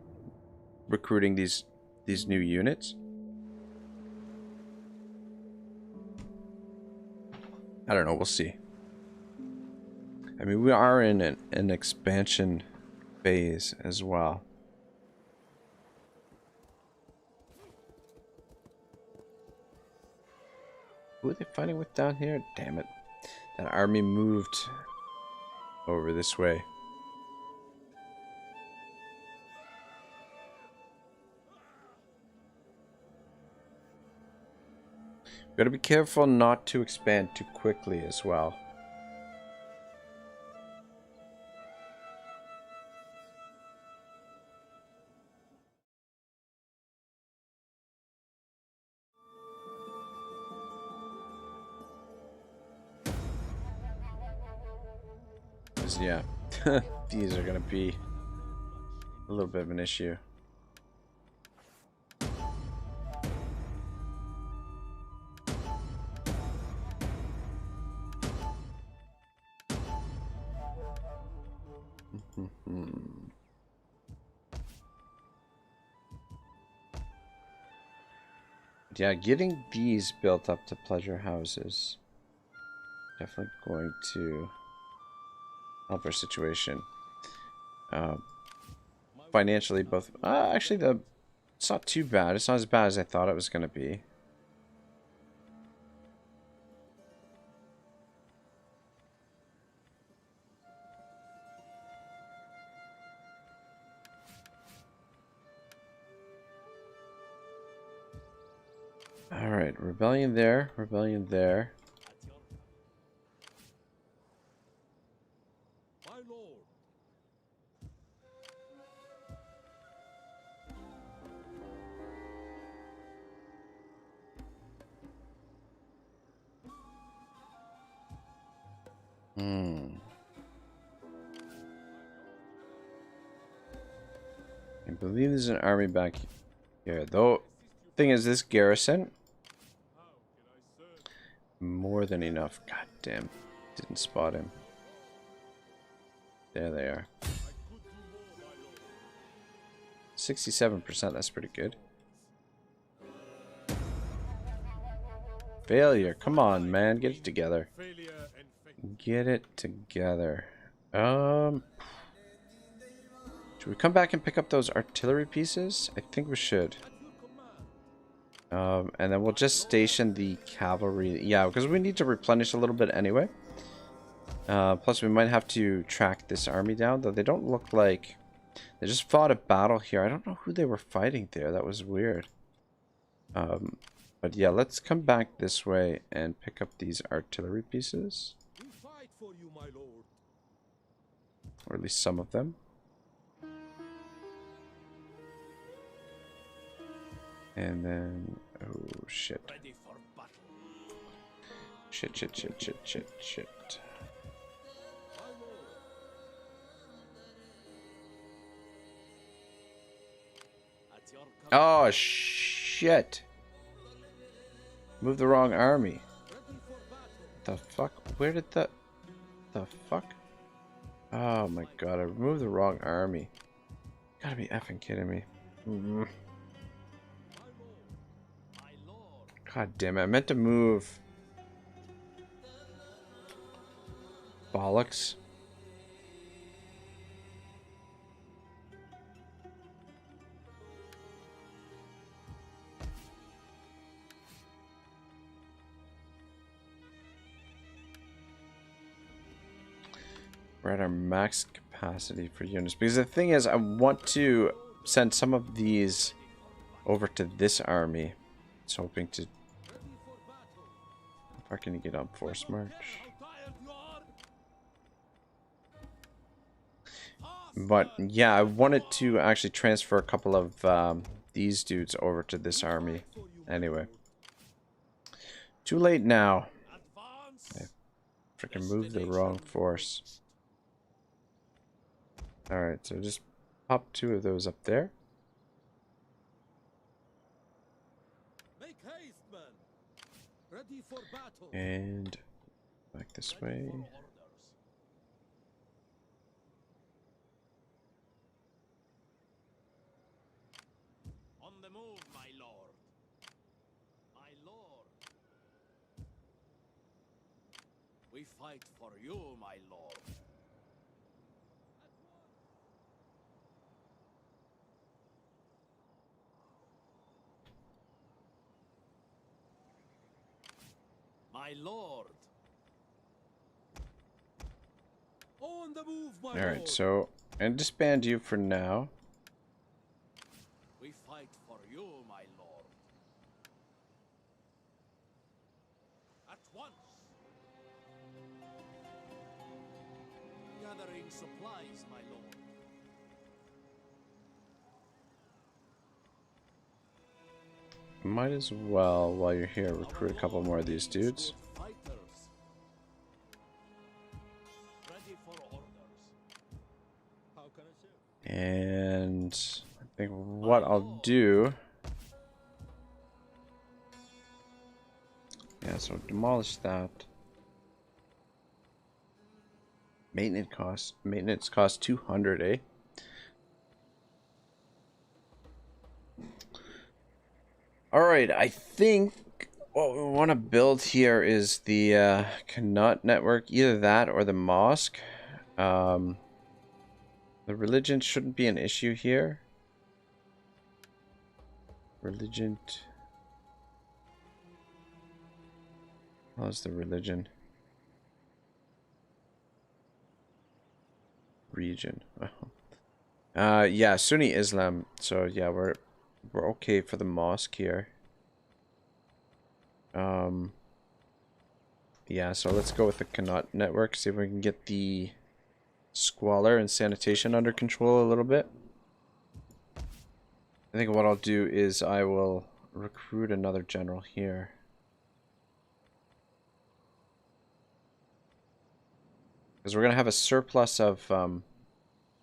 recruiting these new units. I don't know, we'll see. I mean, we are in an expansion phase as well. Who are they fighting with down here? Damn it. That army moved over this way. Gotta be careful not to expand too quickly as well. Because, yeah, these are gonna be a little bit of an issue. Yeah, getting these built up to pleasure houses definitely going to help our situation. Financially, both. Actually, it's not too bad. It's not as bad as I thought it was going to be. Alright, rebellion there, rebellion there. My lord. I believe there's an army back here. Though, thing is, this garrison, more than enough. God damn. Didn't spot him. There they are. 67%, that's pretty good. Failure. Come on, man. Get it together. Failure and fate. Get it together. Should we come back and pick up those artillery pieces? I think we should. And then we'll just station the cavalry. Yeah, because we need to replenish a little bit anyway. Plus, we might have to track this army down, though they don't look like... They just fought a battle here. I don't know who they were fighting there. That was weird. But yeah, let's come back this way and pick up these artillery pieces. We fight for you, my lord. Or at least some of them. And then... Oh, shit. Ready for battle. Shit, shit, shit, shit, shit, shit. My lord. At your command. Oh, shit. Moved the wrong army. Ready for battle. The fuck? Where did the fuck? Oh my god, I removed the wrong army. Gotta be effing kidding me. My lord. God damn it, I meant to move. Bollocks. We're at our max capacity for units. Because the thing is, I want to send some of these over to this army. It's hoping to... How far can you get on force march? But yeah, I wanted to actually transfer a couple of these dudes over to this army. Anyway. Too late now. I freaking moved the wrong force. Alright, so just pop two of those up there. Make haste, men. Ready for battle. And back this way. For orders. On the move, my lord. My lord. We fight for you, my lord. My lord. On the move, my lord. Alright, so and disband you for now. We fight for you, my lord. At once. Gathering supplies, my lord. Might as well, while you're here, recruit a couple more of these dudes. Fighters. Ready for orders. How can I serve? And I think what I'll do... Yeah, so demolish that. Maintenance cost 200, eh? Alright, I think what we want to build here is the Qanat network, either that or the mosque. The religion shouldn't be an issue here. Religion. How's the religion? Region. Yeah, Sunni Islam. So yeah, we're okay for the mosque here. Yeah, so let's go with the Connaught network, see if we can get the squalor and sanitation under control a little bit. I think what I'll do is I will recruit another general here. Because we're going to have a surplus of...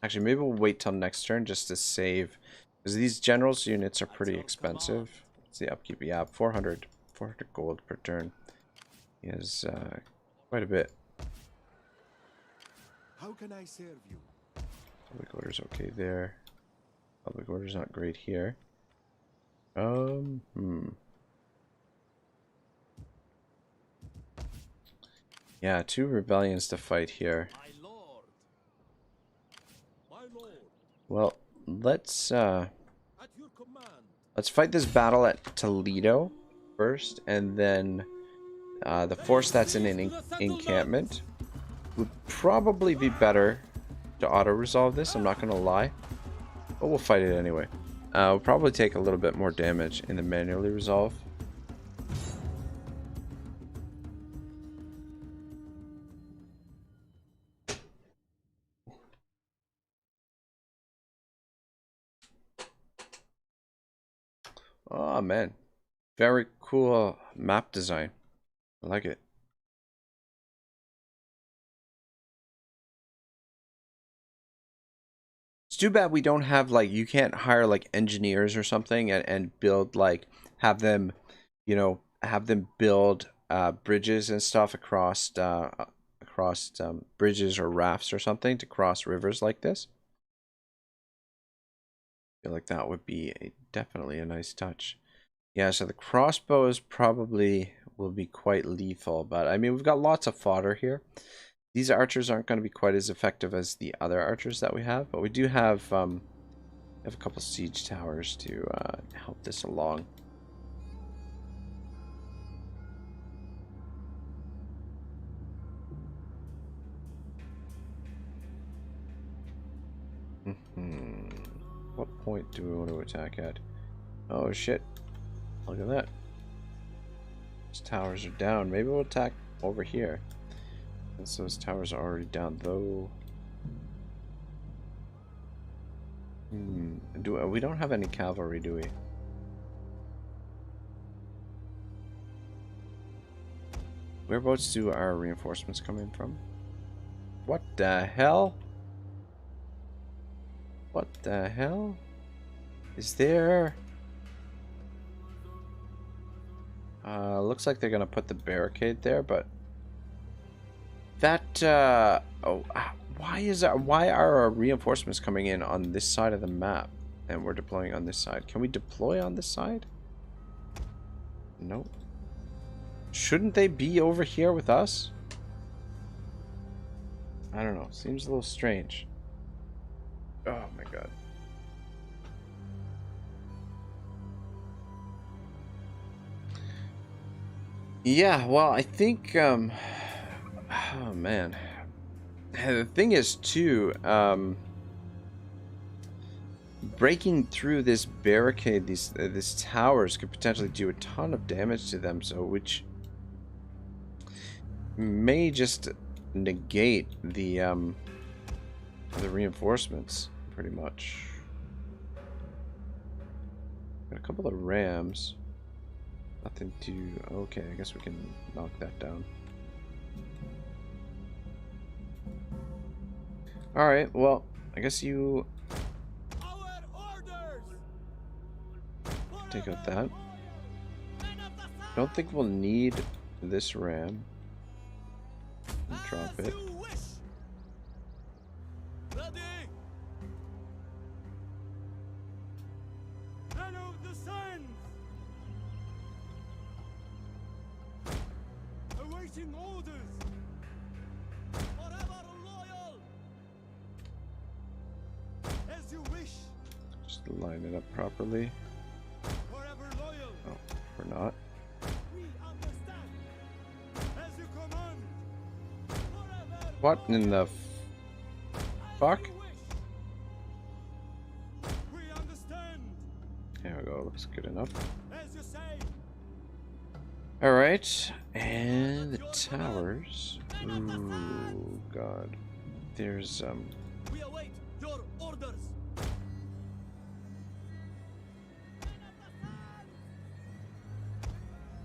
actually, maybe we'll wait till next turn just to save. Because these generals units are pretty expensive. What's the upkeep? Yeah, 400 gold per turn is quite a bit. How can I serve you? Public order's okay there. Public order's not great here. Yeah, 2 rebellions to fight here. My lord. My lord. Well, let's At your command. fight this battle at Toledo first, and then the force that's in an encampment would probably be better to auto-resolve this, I'm not gonna lie. But we'll fight it anyway. We'll probably take a little bit more damage in the manually resolve. Oh man, very cool map design. I like it. It's too bad we don't have, like, you can't hire like engineers or something and build, like, have them, you know, have them build bridges and stuff across bridges or rafts or something to cross rivers like this. I feel like that would be definitely a nice touch. Yeah, so the crossbows probably will be quite lethal, but I mean, we've got lots of fodder here. These archers aren't going to be quite as effective as the other archers that we have, but we do have a couple siege towers to help this along. What point do we want to attack at? Oh shit. Look at that. Those towers are down. Maybe we'll attack over here. Since those towers are already down, though. We don't have any cavalry, do we? Whereabouts do our reinforcements come in from? What the hell? What the hell? Is there... looks like they're gonna put the barricade there, but... That, why are our reinforcements coming in on this side of the map? And we're deploying on this side. Can we deploy on this side? Nope. Shouldn't they be over here with us? I don't know. Seems a little strange. Oh my god. Yeah, well, I think, oh man. The thing is, too, breaking through this barricade, these towers, could potentially do a ton of damage to them, so which may just negate the reinforcements, pretty much. Got a couple of rams. Nothing to... Okay, I guess we can knock that down. Alright, well, I guess you... take out that. Don't think we'll need this ram. Drop it. Just line it up properly. Oh, we're not. What in the fuck? There we go, looks good enough. Alright, and the towers. Ooh, God. There's, We await your orders.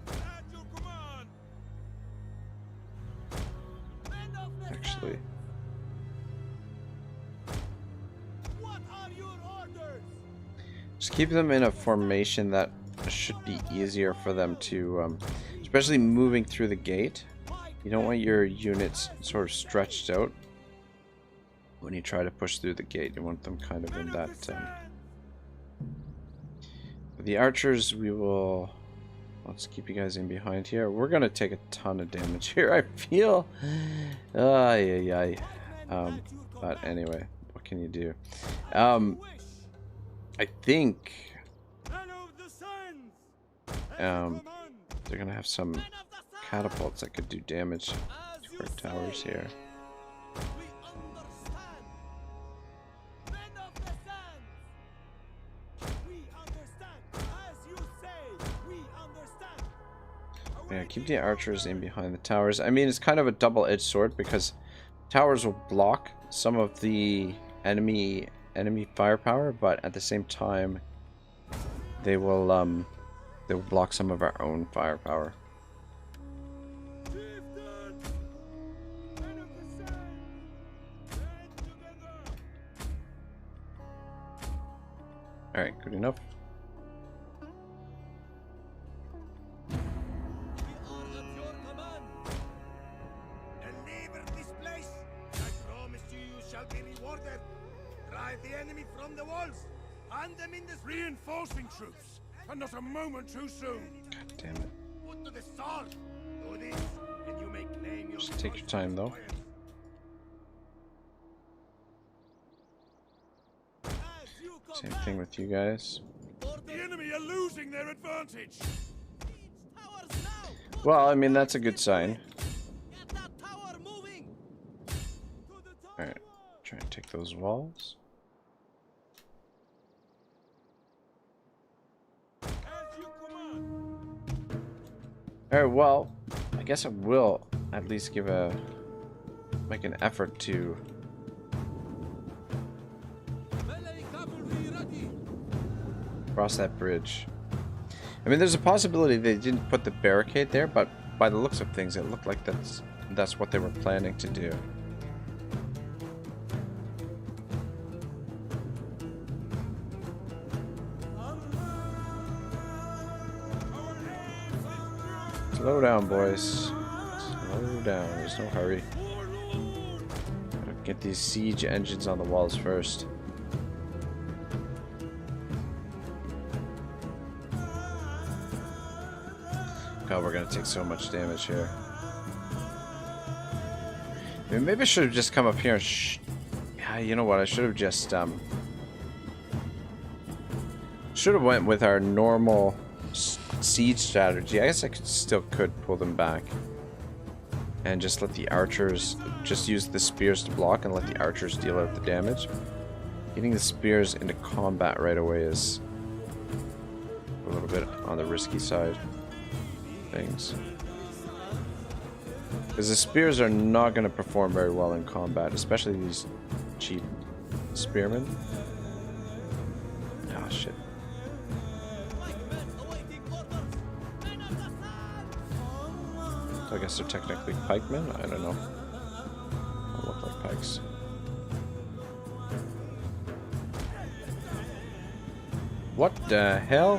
At your command! Men of the actually, Sun, what are your orders? just keep them in a formation that should be easier for them to, especially moving through the gate. You don't want your units sort of stretched out when you try to push through the gate. You want them kind of in that, the archers, we will, let's keep you guys in behind here. We're gonna take a ton of damage here, I feel. But anyway, what can you do? I think they're gonna have some catapults that could do damage to our towers here. We understand. Men of the Sands, we understand. As you say, we understand. Yeah, keep the archers in behind the towers. I mean, it's kind of a double-edged sword because towers will block some of the enemy firepower, but at the same time, they will block some of our own firepower. All right, good enough. We are at your command. Deliver this place! I promise you shall be rewarded. Drive the enemy from the walls. Hand them in the reinforcing troops, and not a moment too soon. God damn it. Put to the sword. Do this, and you may claim your Just take your time, though. As you Same command. thing with you guys. The enemy are losing their advantage. Towers now. Well, I mean, that's a good sign. Get that tower moving. To the tower. All right, try and take those walls. As you command. All right, well, I guess I will at least make an effort to Melee cavalry ready. cross that bridge. I mean, there's a possibility they didn't put the barricade there, but by the looks of things, it looked like that's what they were planning to do. Slow down, boys. Slow down. There's no hurry. Gotta get these siege engines on the walls first. God, we're gonna take so much damage here. I mean, maybe I should have just come up here and yeah, you know what? I should have just should have went with our normal siege strategy. I guess I still could pull them back and just let the archers just use the spears to block and let the archers deal out the damage. Getting the spears into combat right away is a little bit on the risky side. Things. Because the spears are not going to perform very well in combat, especially these cheap spearmen. Ah, shit. So I guess they're technically pikemen? I don't know. They look like pikes. What the hell?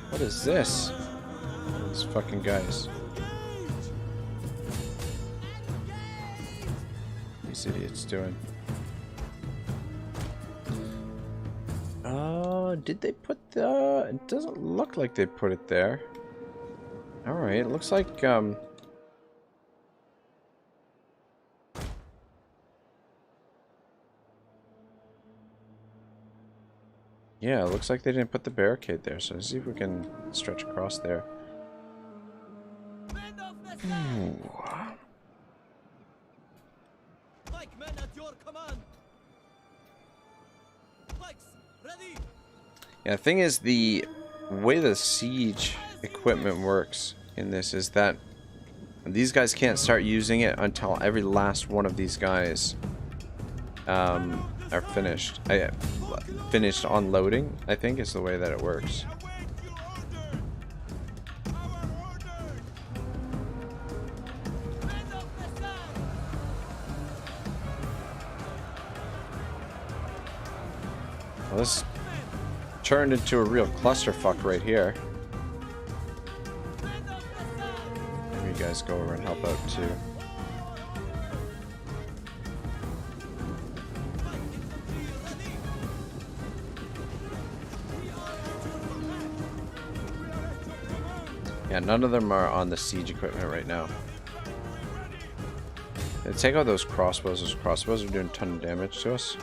What is this? These fucking guys. These idiots doing. Did they put the... It doesn't look like they put it there. Alright, it looks like, yeah, it looks like they didn't put the barricade there, so let's see if we can stretch across there. Men of the Sun, Ooh. like men at your command. Pikes ready. Yeah, the thing is, the way the siege equipment works in this is that these guys can't start using it until every last one of these guys are finished. Finished unloading, I think, is the way that it works. Well, this turned into a real clusterfuck right here. Maybe you guys go over and help out too. Yeah, none of them are on the siege equipment right now. Take out those crossbows. Those crossbows are doing a ton of damage to us.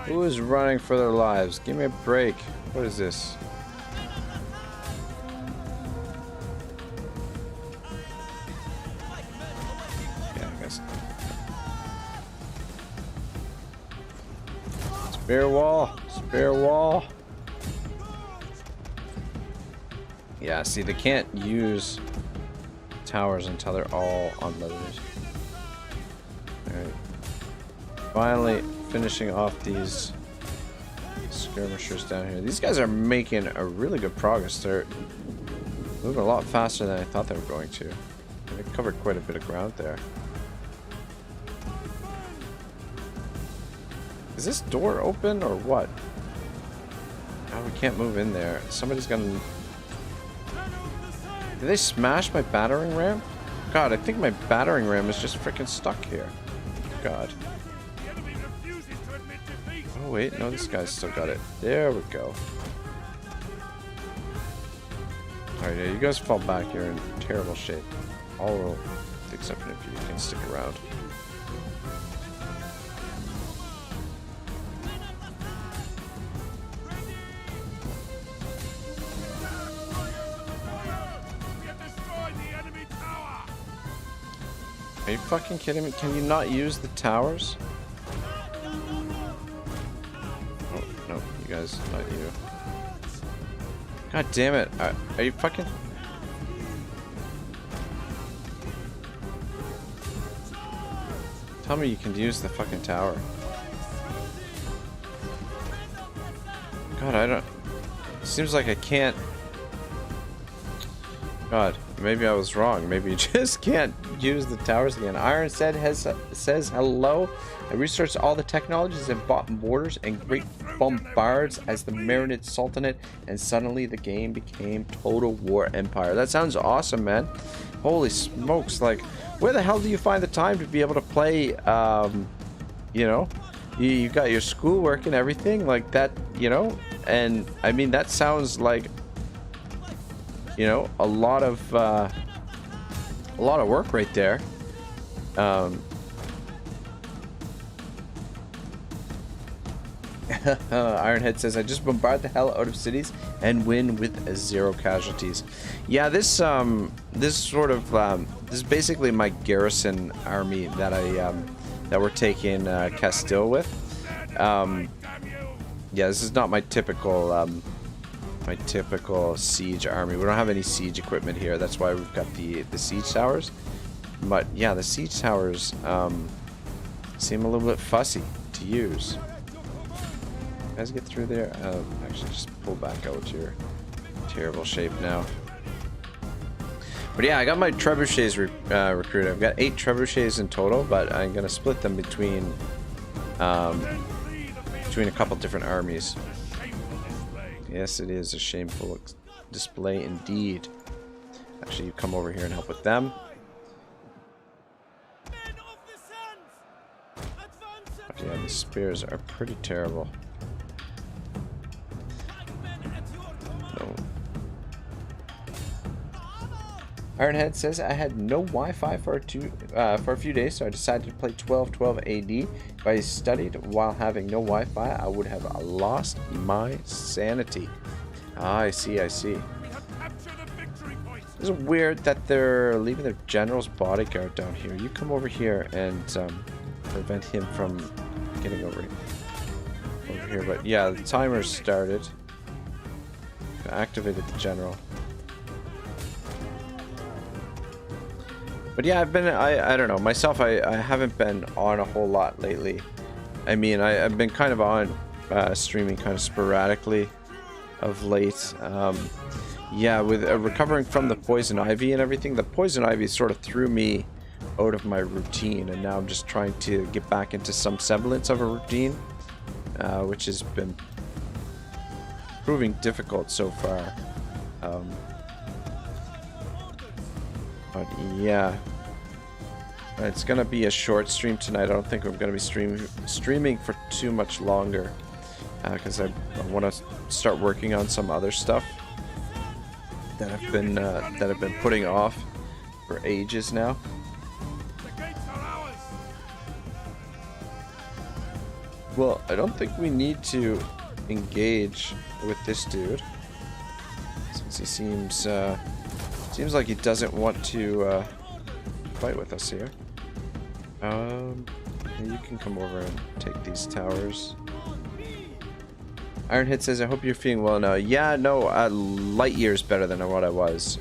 Who is running for their lives? Give me a break. What is this? Yeah, I guess. Spare wall. Spare wall. Yeah, see, they can't use towers until they're all unloaded. Alright. Finally finishing off these skirmishers down here. These guys are making a really good progress. They're moving a lot faster than I thought they were going to. They've covered quite a bit of ground there. Is this door open or what? Oh, we can't move in there. Somebody's gonna... Did they smash my battering ram? God, I think my battering ram is just freaking stuck here. God. Oh wait, no, this guy's still got it. There we go. Alright, yeah, you guys fall back. You're in terrible shape. All with the exception if you can stick around. Are you fucking kidding me? Can you not use the towers? Oh, no, you guys, not you. God damn it. Are you fucking... Tell me you can use the fucking tower. God, I don't... Seems like I can't... God, maybe I was wrong. Maybe you just can't use the towers again. Iron says hello. I researched all the technologies and bought mortars and great bombards as the Marinid Sultanate, and suddenly the game became Total War Empire. That sounds awesome, man. Holy smokes, like, where the hell do you find the time to be able to play, you know, you got your schoolwork and everything like that, you know, and I mean, that sounds like, you know, a lot of work right there. Ironhead says, I just bombard the hell out of cities and win with 0 casualties. Yeah, this this sort of this is basically my garrison army that that we're taking Castile with. Yeah, this is not my typical siege army. We don't have any siege equipment here. That's why we've got the siege towers. But yeah, the siege towers seem a little bit fussy to use. You guys get through there? Actually, just pull back out. You're in terrible shape now. But yeah, I got my trebuchets recruited. I've got 8 trebuchets in total, but I'm gonna split them between a couple different armies. Yes, it is a shameful display indeed. Actually, you come over here and help with them. But yeah, the spears are pretty terrible. Ironhead says, I had no Wi-Fi for a few days, so I decided to play 1212 AD. If I studied while having no Wi-Fi, I would have lost my sanity. Ah, I see, I see. We have captured a victory point. It's weird that they're leaving their general's bodyguard down here. You come over here and prevent him from getting over here. But yeah, the timer started. I activated the general. But yeah, I don't know, myself, I haven't been on a whole lot lately. I mean, I've been kind of on streaming kind of sporadically of late. Yeah, with recovering from the poison ivy and everything, the poison ivy sort of threw me out of my routine, and now I'm just trying to get back into some semblance of a routine, which has been proving difficult so far. But yeah, it's gonna be a short stream tonight. I don't think I'm gonna be streaming for too much longer, because I want to start working on some other stuff that I've been putting off for ages now. The gates are ours. Well, I don't think we need to engage with this dude, since he seems like he doesn't want to fight with us here. You can come over and take these towers. Ironhead says, I hope you're feeling well now. Yeah, no, light years better than what I was.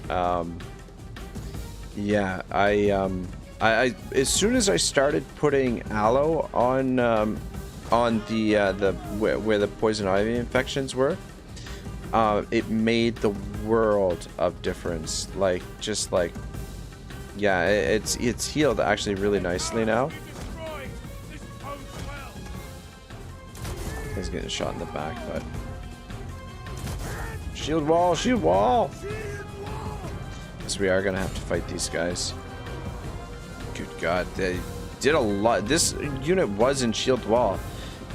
Yeah, I as soon as I started putting aloe on where the poison ivy infections were, it made the world of difference. Like, just like, yeah, it's healed actually really nicely now. Destroyed. This bodes well. He's getting shot in the back, but shield wall, shield wall. Yes, we are gonna have to fight these guys. Good God, they did a lot. This unit was in shield wall.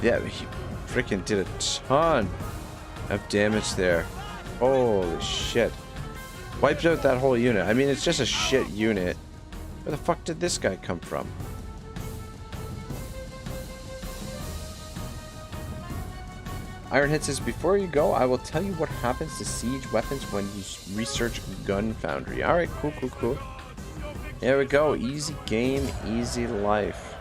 Yeah, he freaking did a ton of damage there. Holy shit. Wiped out that whole unit. I mean, it's just a shit unit. Where the fuck did this guy come from? Ironhead says, before you go, I will tell you what happens to siege weapons when you research Gun Foundry. Alright, cool, cool, cool. There we go. Easy game, easy life.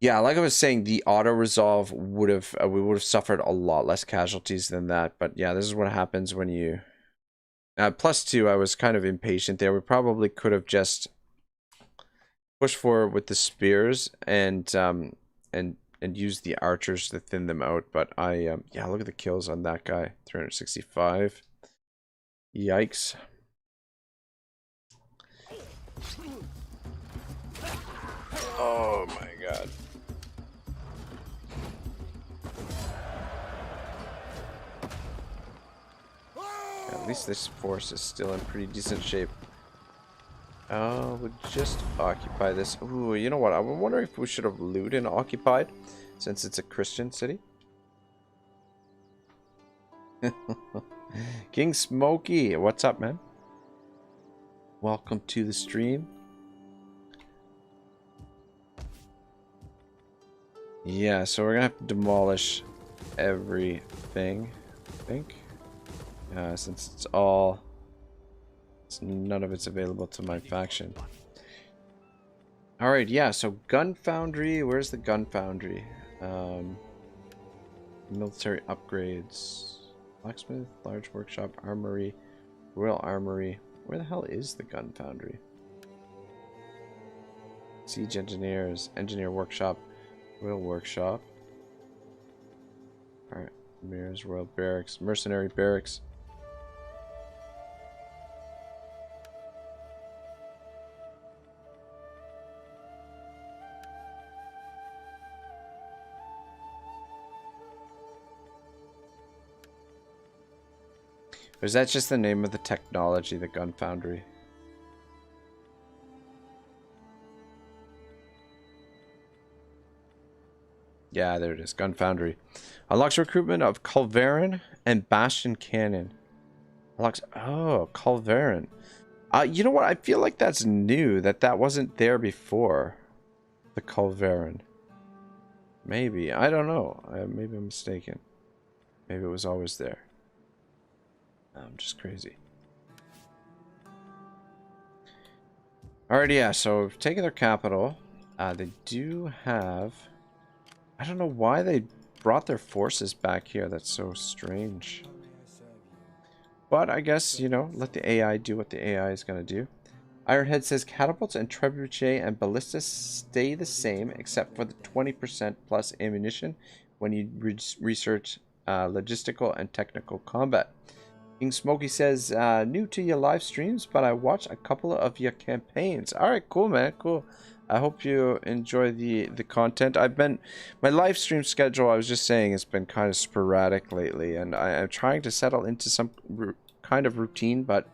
Yeah, like I was saying, the auto-resolve would have, we would have suffered a lot less casualties than that. But yeah, this is what happens when you... +2, I was kind of impatient there. We probably could have just pushed forward with the spears and use the archers to thin them out. But yeah, look at the kills on that guy. 365. Yikes. Oh my god. At least this force is still in pretty decent shape. We'll just occupy this. Ooh, you know what? I wonder if we should have looted and occupied, since it's a Christian city. King Smokey, what's up, man? Welcome to the stream. Yeah, so we're gonna have to demolish everything, I think. Since none of it's available to my faction. Alright, yeah, so Gun Foundry, where's the Gun Foundry? Military upgrades. Blacksmith, large workshop, armory, royal armory. Where the hell is the Gun Foundry? Siege engineers, engineer workshop, royal workshop. Alright, mirrors, royal barracks, mercenary barracks. Or is that just the name of the technology, the Gun Foundry? Yeah, there it is. Gun Foundry. Unlocks recruitment of Culverin and Bastion Cannon. Oh, Culverin. You know what? I feel like that's new. That wasn't there before. The Culverin. Maybe. I don't know. Maybe I'm mistaken. Maybe it was always there. I'm just crazy. Alright, yeah. So we've taken their capital. They do have... I don't know why they brought their forces back here. That's so strange. But I guess, you know, let the AI do what the AI is going to do. Ironhead says catapults and trebuchet and ballistas stay the same except for the 20% plus ammunition when you research logistical and technical combat. King Smokey says, new to your live streams, but I watched a couple of your campaigns. Alright, cool, man, cool. I hope you enjoy the content. My live stream schedule, I was just saying, has been kind of sporadic lately, and I'm trying to settle into some kind of routine, but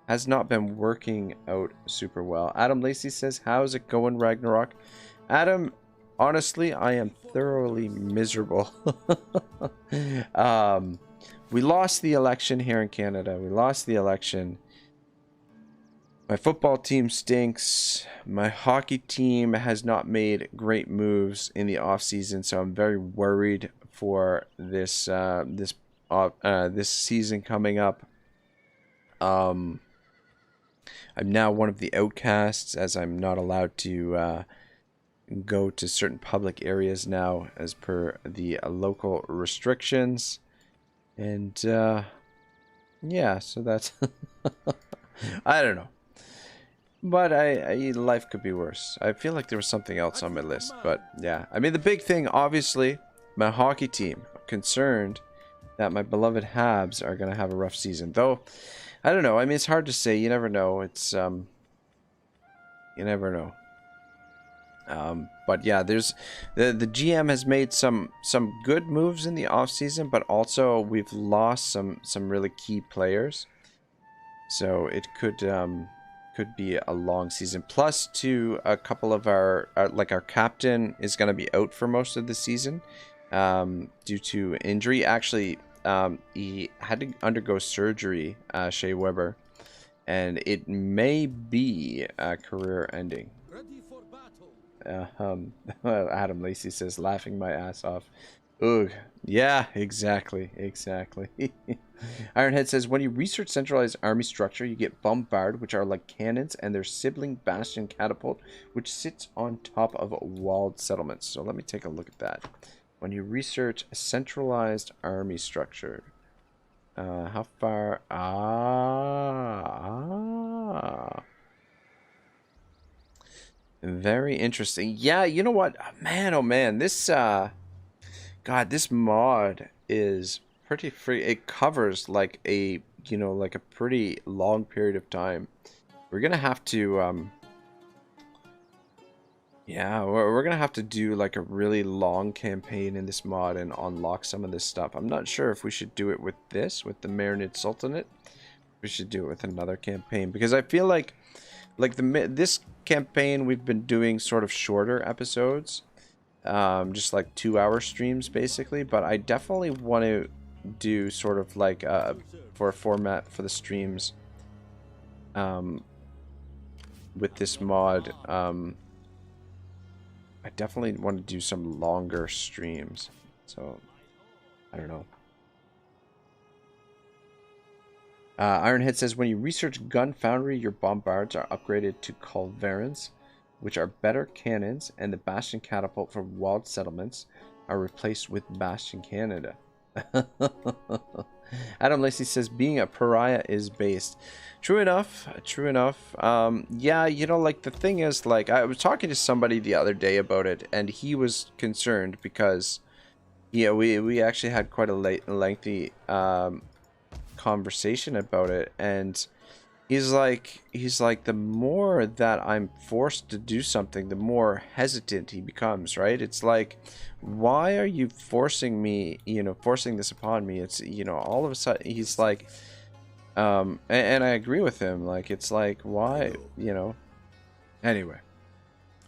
has not been working out super well. Adam Lacey says, how's it going, Ragnarok? Adam, honestly, I am thoroughly miserable. We lost the election here in Canada. We lost the election. My football team stinks. My hockey team has not made great moves in the off season, so I'm very worried for this this season coming up. I'm now one of the outcasts, as I'm not allowed to go to certain public areas now as per the local restrictions. And yeah, so that's I don't know. But life could be worse. I feel like there was something else on my list, but yeah. I mean, the big thing, obviously, my hockey team. I'm concerned that my beloved Habs are going to have a rough season. Though, I don't know. I mean, it's hard to say. You never know. It's, you never know. But yeah, there's the GM has made some good moves in the off season, but also we've lost some really key players. So it could be a long season. Plus, a couple of our captain is going to be out for most of the season due to injury. Actually, he had to undergo surgery, Shea Weber, and it may be career ending. Adam Lacey says, laughing my ass off. Ugh. Yeah, exactly. Ironhead says, when you research centralized army structure, you get bombard, which are like cannons, and their sibling bastion catapult, which sits on top of walled settlements. So let me take a look at that. When you research a centralized army structure, how far? Very interesting. Yeah, you know what? Man, oh man, this God, this mod is pretty free. It covers like a pretty long period of time. We're gonna have to yeah, we're gonna have to do like a really long campaign in this mod and unlock some of this stuff. I'm not sure if we should do it with the Marinid Sultanate. We should do it with another campaign, because I feel like this campaign we've been doing sort of shorter episodes, just like 2-hour streams basically, but I definitely want to do sort of like for a format for the streams with this mod. I definitely want to do some longer streams, so I don't know. Ironhead says, when you research gun foundry, your bombards are upgraded to culverins, which are better cannons, and the bastion catapult for walled settlements are replaced with bastion Canada. Adam Lacey says, being a pariah is based. True enough. Yeah, you know, like the thing is, like, I was talking to somebody the other day about it, and he was concerned because, yeah, we actually had quite a lengthy conversation about it, and he's like the more that I'm forced to do something, the more hesitant he becomes, right? It's like, why are you forcing me, forcing this upon me? It's, all of a sudden he's like, and I agree with him, like, it's like, why, anyway,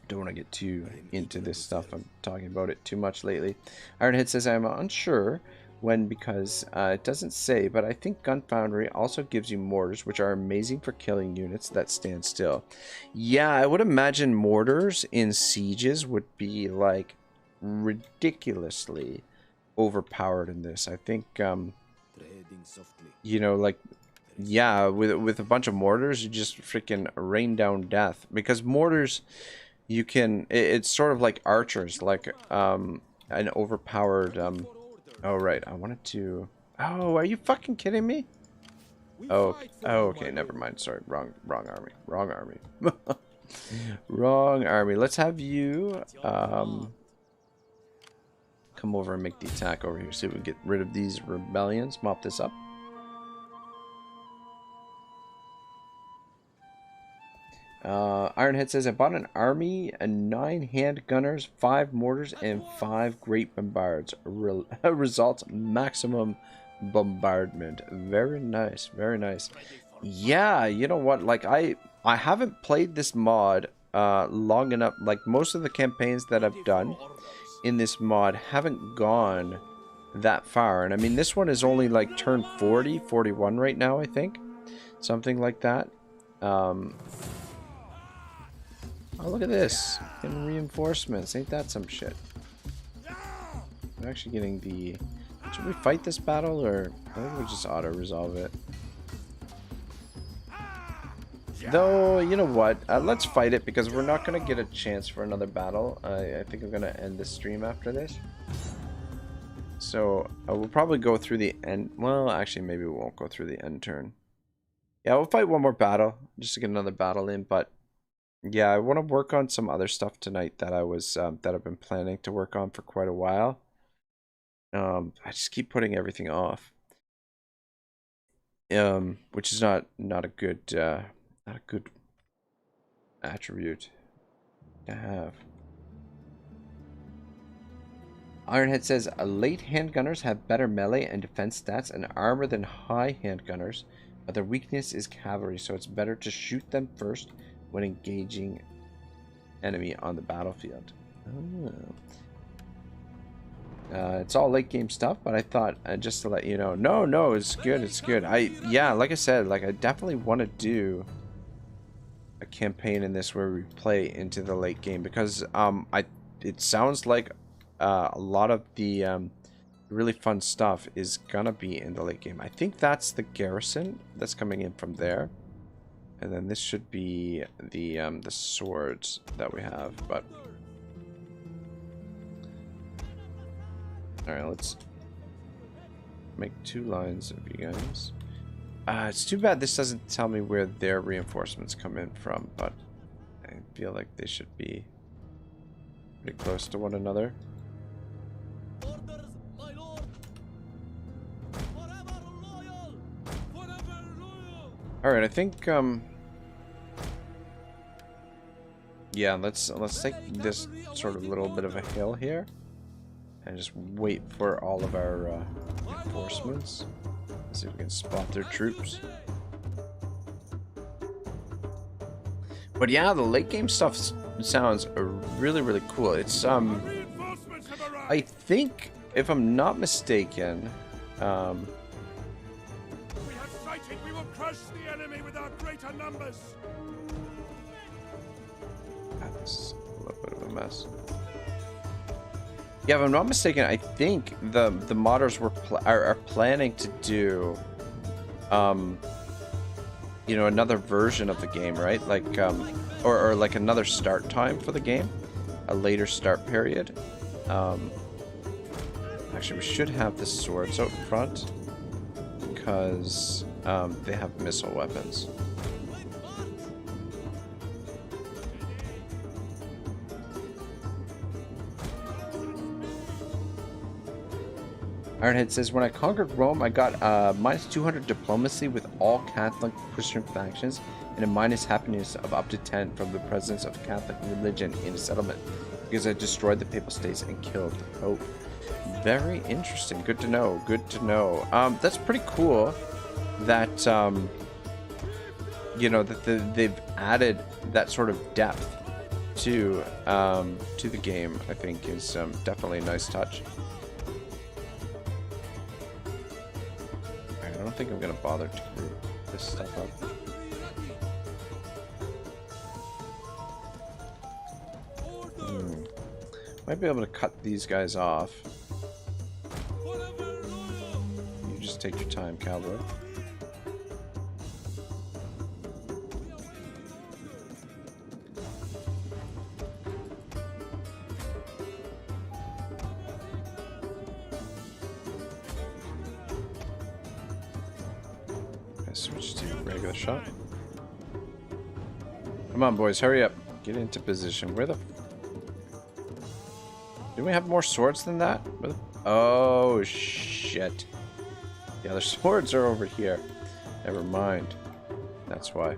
don't want to get too into this stuff. I'm talking about it too much lately. Ironhead says, I'm unsure when, because it doesn't say, but I think Gun Foundry also gives you mortars, which are amazing for killing units that stand still. Yeah, I would imagine mortars in sieges would be like ridiculously overpowered in this. I think you know, like, yeah, with a bunch of mortars, you just freaking rain down death, because mortars, you can, it's sort of like archers, like an overpowered oh right, I wanted to, oh, are you fucking kidding me? Oh, okay, never mind, sorry, wrong army, wrong army. Let's have you come over and make the attack over here, see if we can get rid of these rebellions, mop this up. Ironhead says, I bought an army and 9 hand gunners, 5 mortars, and 5 great bombards. Results maximum bombardment. Very nice, very nice. Yeah, you know what? Like, I haven't played this mod long enough. Like, most of the campaigns that I've done in this mod haven't gone that far. And I mean, this one is only like turn 40, 41 right now, I think. Something like that. Oh, look at this. Getting reinforcements. Ain't that some shit? I'm actually getting the... Should we fight this battle, or... I think we'll just auto-resolve it. Though, you know what? Let's fight it, because we're not going to get a chance for another battle. I think I'm going to end the stream after this. So, we'll probably go through the end... Well, actually, maybe we won't go through the end turn. Yeah, we'll fight one more battle, just to get another battle in, but... Yeah, I want to work on some other stuff tonight that I was that I've been planning to work on for quite a while. I just keep putting everything off, which is not a good attribute to have. Ironhead says, late handgunners have better melee and defense stats and armor than high handgunners, but their weakness is cavalry, so it's better to shoot them first when engaging enemy on the battlefield. Oh. It's all late game stuff, but I thought just to let you know. No, it's good. It's good. Yeah, like I said, like I definitely want to do a campaign in this where we play into the late game, because it sounds like a lot of the really fun stuff is gonna be in the late game. I think that's the garrison that's coming in from there. And then this should be the swords that we have, but all right, let's make 2 lines of you guys. It's too bad this doesn't tell me where their reinforcements come in from, but I feel like they should be pretty close to one another. All right, I think yeah, let's take this sort of little bit of a hill here and just wait for all of our reinforcements. See if we can spot their troops. But yeah, the late game stuff sounds really cool. It's I think, if I'm not mistaken, We have sighted. We will crush the enemy with our greater numbers. That's a little bit of a mess. Yeah, if I'm not mistaken, I think the modders are planning to do, you know, another version of the game, right? Like, or like another start time for the game, a later start period. Actually, we should have the swords out front because they have missile weapons. Ironhead says, when I conquered Rome, I got minus 200 diplomacy with all Catholic Christian factions and a minus happiness of up to 10 from the presence of Catholic religion in a settlement because I destroyed the papal states and killed the Pope. Very interesting. Good to know. Good to know. That's pretty cool that, you know, that they've added that sort of depth to the game. I think is definitely a nice touch. think I'm gonna bother to group this stuff up. Might be able to cut these guys off. You just take your time, cowboy. I switch to regular shot. Come on, boys, hurry up. Get into position. Where the... Do we have more swords than that? Where the... Oh, shit. The other swords are over here. Never mind. That's why.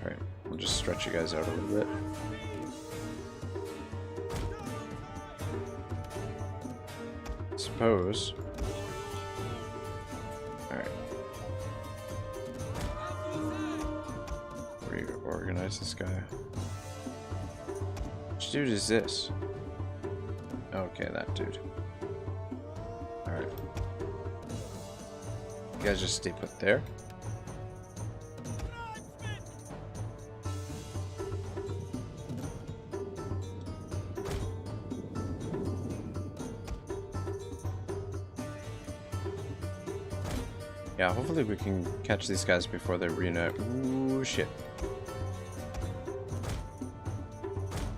Alright, we'll just stretch you guys out a little bit. Suppose. Alright. Reorganize this guy. Which dude is this? Okay, that dude. Alright. You guys just stay put there. Yeah, hopefully we can catch these guys before they reunite. Ooh, shit.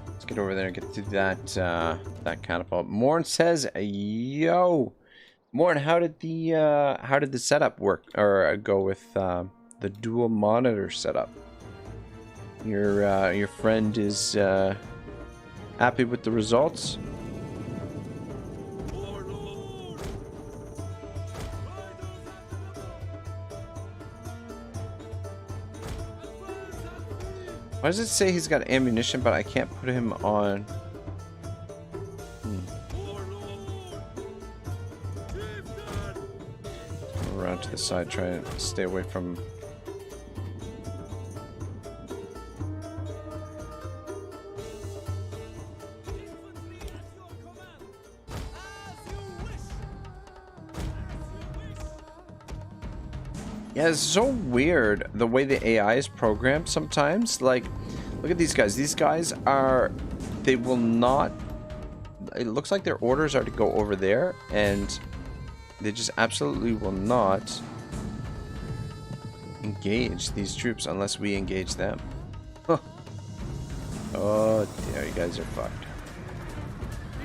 Let's get over there and get to that that catapult. Morn says, "Yo, Morn, how did the setup work or go with the dual monitor setup? Your friend is happy with the results?" Why does it say he's got ammunition, but I can't put him on? Around to the side, try and stay away from... Yeah, it's so weird the way the AI is programmed sometimes. Like, look at these guys. These guys are... They will not... It looks like their orders are to go over there, and they just absolutely will not engage these troops unless we engage them. Huh. Oh, dear, you guys are fucked.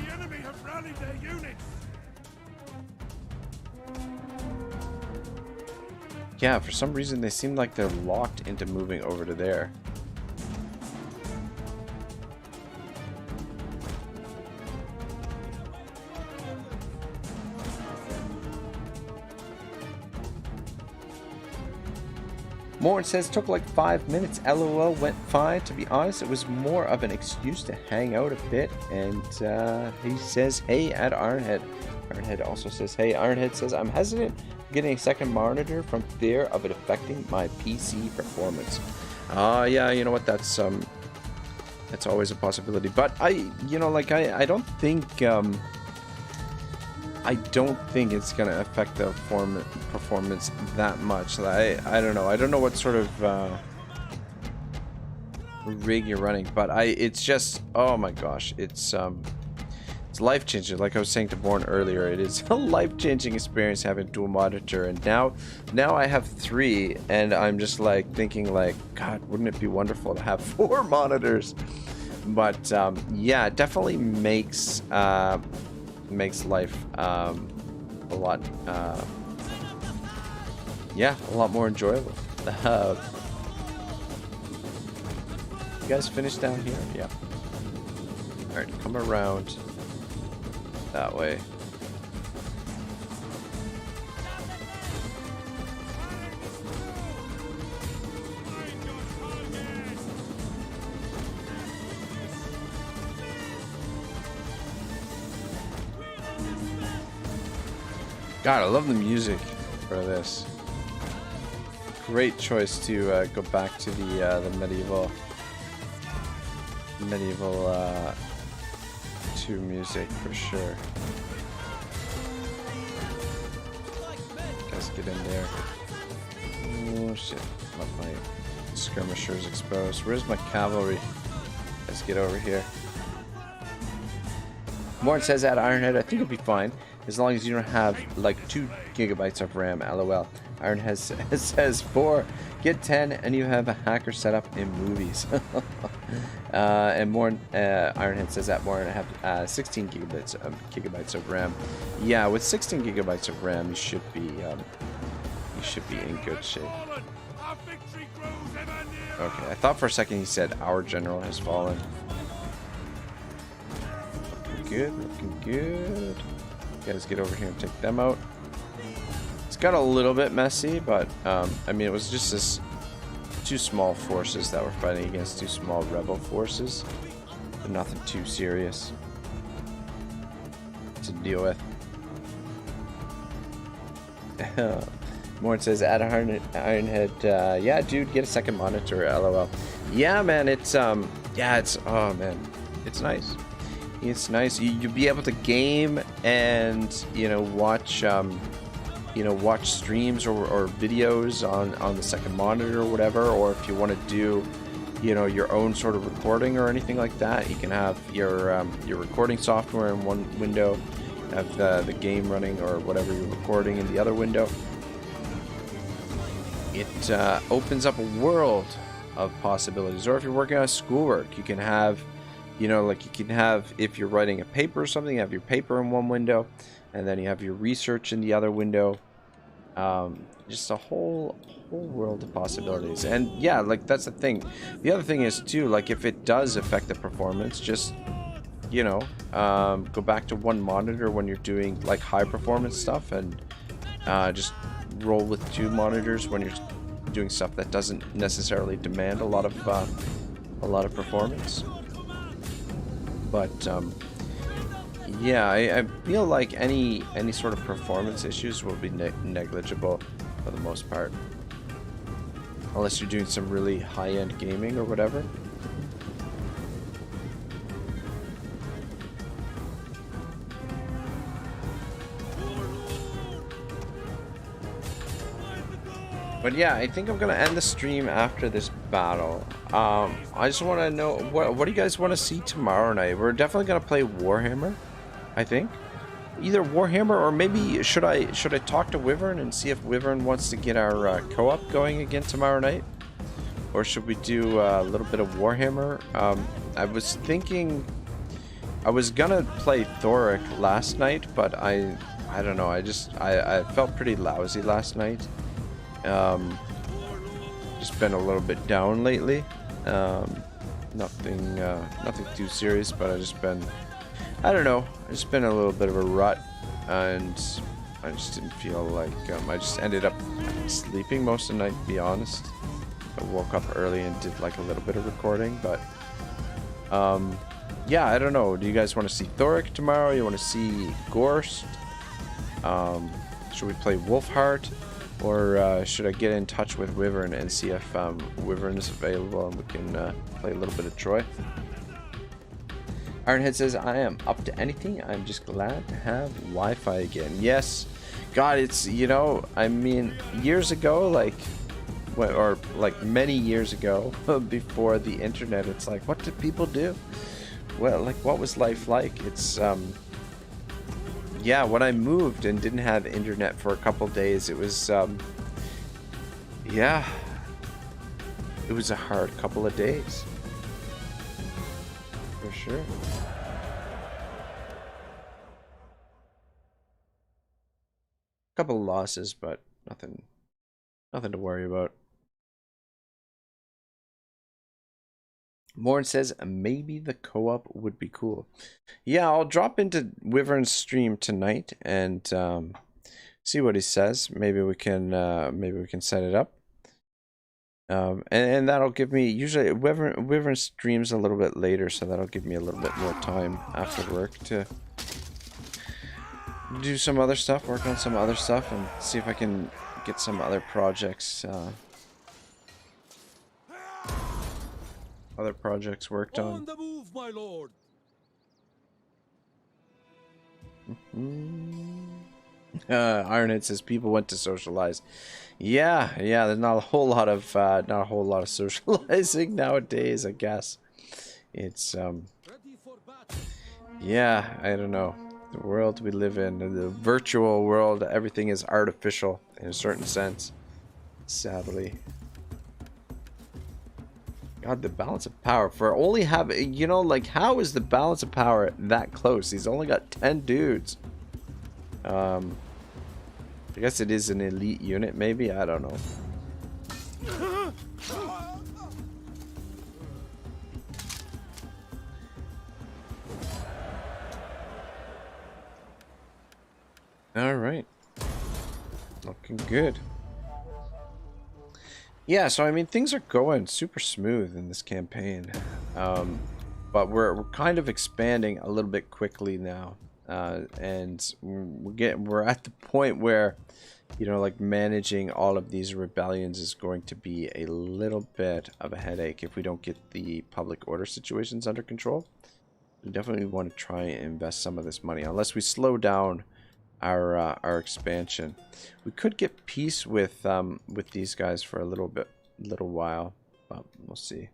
The enemy have rallied their units. Yeah, for some reason they seem like they're locked into moving over to there. Morn says took like 5 minutes. LOL, went fine. To be honest, it was more of an excuse to hang out a bit. And he says, hey, at Ironhead. Ironhead also says, hey. Ironhead says, I'm hesitant getting a second monitor from fear of it affecting my PC performance. Yeah, you know what? That's always a possibility. But I don't think it's gonna affect the performance that much. I don't know. I don't know what sort of rig you're running, but it's just, oh my gosh, it's life-changing. Like I was saying to Born earlier, it is a life-changing experience having dual monitor, and now I have 3, and I'm just like thinking like, God, wouldn't it be wonderful to have 4 monitors? But yeah, it definitely makes life a lot more enjoyable. You guys finished down here? Yeah. Alright, come around that way. God, I love the music for this. Great choice to go back to the medieval 2 music for sure. get in there. Oh shit, left my skirmishers exposed. Where's my cavalry? Let's get over here. Morton says at Ironhead, I think it'll be fine as long as you don't have like 2 gigabytes of RAM. LOL. Ironhead says 4, get 10, and you have a hacker set up in movies. And Morton, Ironhead says that Morton have 16 gigabytes of RAM. Yeah, with 16 gigabytes of RAM, you should be in good shape. Okay, I thought for a second he said our general has fallen. Looking good, looking good. Guys, get over here and take them out. It's got a little bit messy, but I mean, it was just this 2 small forces that were fighting against 2 small rebel forces, but nothing too serious to deal with. Morton says, at Ironhead, yeah, dude, get a second monitor, LOL. Yeah, man, it's, yeah, it's, oh, man, it's nice. It's nice. You'll be able to game and, you know, watch streams or videos on the second monitor or whatever, or if you want to do, you know, your own sort of recording or anything like that, you can have your recording software in one window, have the game running or whatever you're recording in the other window. It opens up a world of possibilities. Or if you're working on schoolwork, you can have, you know, like you can have, if you're writing a paper or something, you have your paper in one window, and then you have your research in the other window. Just a whole world of possibilities. And yeah, like that's the thing. The other thing is too, like if it does affect the performance, just, you know, go back to one monitor when you're doing like high performance stuff, and just roll with 2 monitors when you're doing stuff that doesn't necessarily demand a lot of performance. But yeah, I feel like any sort of performance issues will be negligible for the most part, unless you're doing some really high-end gaming or whatever. But yeah, I think I'm gonna end the stream after this battle. I just want to know what do you guys want to see tomorrow night? We're definitely gonna play Warhammer, I think. Either Warhammer or maybe should I talk to Wyvern and see if Wyvern wants to get our co-op going again tomorrow night, or should we do a little bit of Warhammer? I was thinking I was gonna play Thoric last night, but I don't know. I felt pretty lousy last night. Just been a little bit down lately. Nothing too serious, but I don't know. I just been a little bit of a rut, and I just didn't feel like. I just ended up sleeping most of the night, to be honest. I woke up early and did like a little bit of recording, but yeah, I don't know. Do you guys want to see Thoric tomorrow? You want to see Gorst? Should we play Wolfheart? Or should I get in touch with Wyvern and see if Wyvern is available and we can play a little bit of Troy? Ironhead says, I am up to anything. I'm just glad to have Wi-Fi again. Yes. God, it's, you know, I mean, years ago, like, or like many years ago, before the internet, it's like, what did people do? Well, like, what was life like? It's, yeah, when I moved and didn't have internet for a couple days, it was, yeah, it was a hard couple of days. For sure. Couple of losses, but nothing to worry about. Morn says maybe the co-op would be cool. Yeah, I'll drop into Wyvern's stream tonight and see what he says. Maybe we can set it up. And that'll give me, usually Wyvern streams a little bit later, so that'll give me a little bit more time after work to do some other stuff, work on some other stuff, and see if I can get some other projects worked on. the move, my lord. Ironhead says people went to socialize. Yeah, there's not a whole lot of socializing nowadays, I guess. It's yeah, I don't know. The world we live in, the virtual world, everything is artificial in a certain sense. Sadly. God, the balance of power for only having, you know, like, how is the balance of power that close? He's only got 10 dudes. I guess it is an elite unit, maybe? I don't know. Alright. Looking good. Yeah, so I mean, things are going super smooth in this campaign. But we're kind of expanding a little bit quickly now. And we're at the point where, you know, like, managing all of these rebellions is going to be a little bit of a headache if we don't get the public order situations under control. We definitely want to try and invest some of this money, unless we slow down our expansion. We could get peace with these guys for a little while, but we'll see.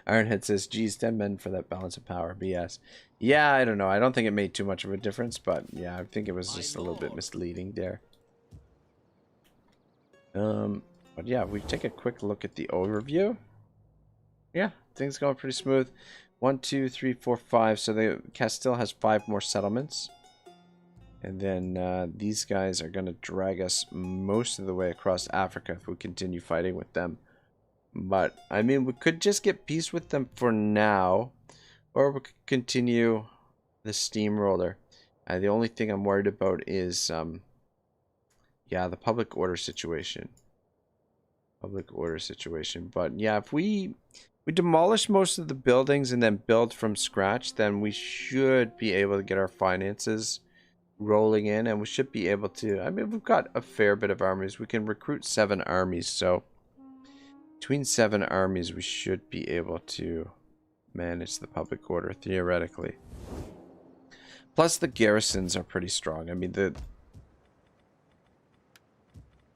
Ironhead says, geez, 10 men for that balance of power. BS. Yeah, I don't know. I don't think it made too much of a difference, but yeah, I think it was just a little bit misleading there. But yeah, we take a quick look at the overview. Yeah, things going pretty smooth. 1, 2, 3, 4, 5. So the Castile has 5 more settlements. And then these guys are going to drag us most of the way across Africa if we continue fighting with them. But, I mean, we could just get peace with them for now. Or we could continue the steamroller. The only thing I'm worried about is, yeah, the public order situation. But, yeah, if we demolish most of the buildings and then build from scratch, then we should be able to get our finances rolling in. And we should be able to, I mean, we've got a fair bit of armies. We can recruit 7 armies, so between 7 armies, we should be able to manage the public order, theoretically. Plus, the garrisons are pretty strong. I mean,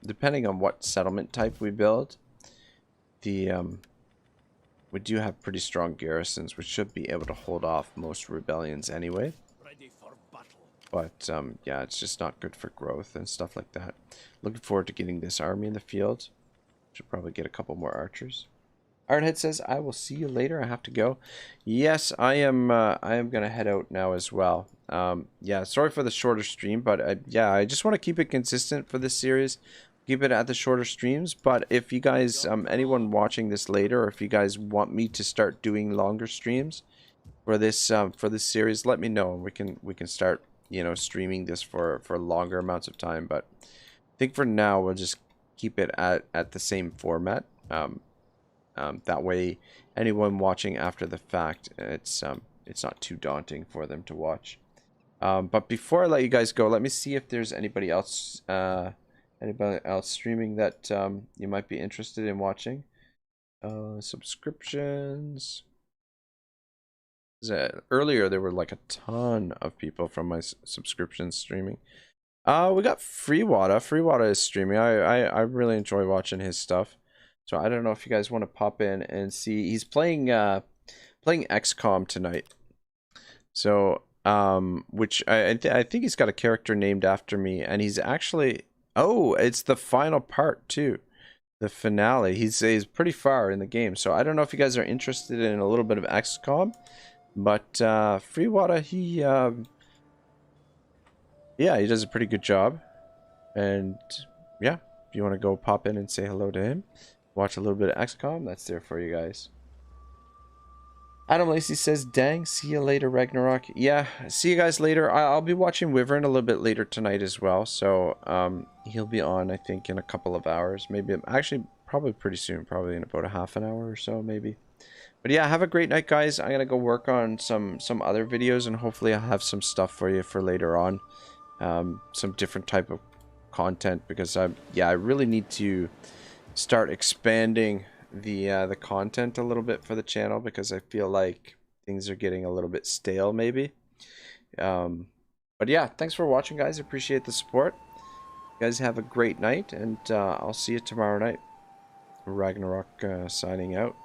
depending on what settlement type we build, we do have pretty strong garrisons, which should be able to hold off most rebellions anyway. But, yeah, it's just not good for growth and stuff like that. Looking forward to getting this army in the field. Should probably get a couple more archers. Ironhead says, I will see you later. I have to go. Yes, I am going to head out now as well. Yeah, sorry for the shorter stream, but yeah, I just want to keep it consistent for this series. Keep it at the shorter streams, but if you guys, anyone watching this later, or if you guys want me to start doing longer streams for this series, let me know, and we can start, you know, streaming this for longer amounts of time. But I think for now we'll just keep it at the same format. That way, anyone watching after the fact, it's not too daunting for them to watch. But before I let you guys go, let me see if there's anybody else streaming that you might be interested in watching. Subscriptions. Earlier there were like a ton of people from my subscriptions streaming. We got Freewater. Freewater is streaming. I really enjoy watching his stuff. So I don't know if you guys want to pop in and see. He's playing XCOM tonight. So which I think he's got a character named after me, and he's actually, oh, it's the final part too. The finale. He's pretty far in the game. So I don't know if you guys are interested in a little bit of XCOM, but Freewater, yeah, he does a pretty good job. And yeah, if you want to go pop in and say hello to him, watch a little bit of XCOM, that's there for you guys. Adam Lacey says, dang, see you later, Ragnarok. Yeah, see you guys later. I'll be watching Wyvern a little bit later tonight as well. So he'll be on, I think, in a couple of hours. Maybe, actually, probably pretty soon. Probably in about a half an hour or so, maybe. But yeah, have a great night, guys. I'm going to go work on some other videos, and hopefully I'll have some stuff for you for later on. Some different type of content, because I really need to start expanding the content a little bit for the channel, because I feel like things are getting a little bit stale maybe. But yeah, thanks for watching, guys. Appreciate the support. You guys have a great night, and I'll see you tomorrow night. Ragnarok signing out.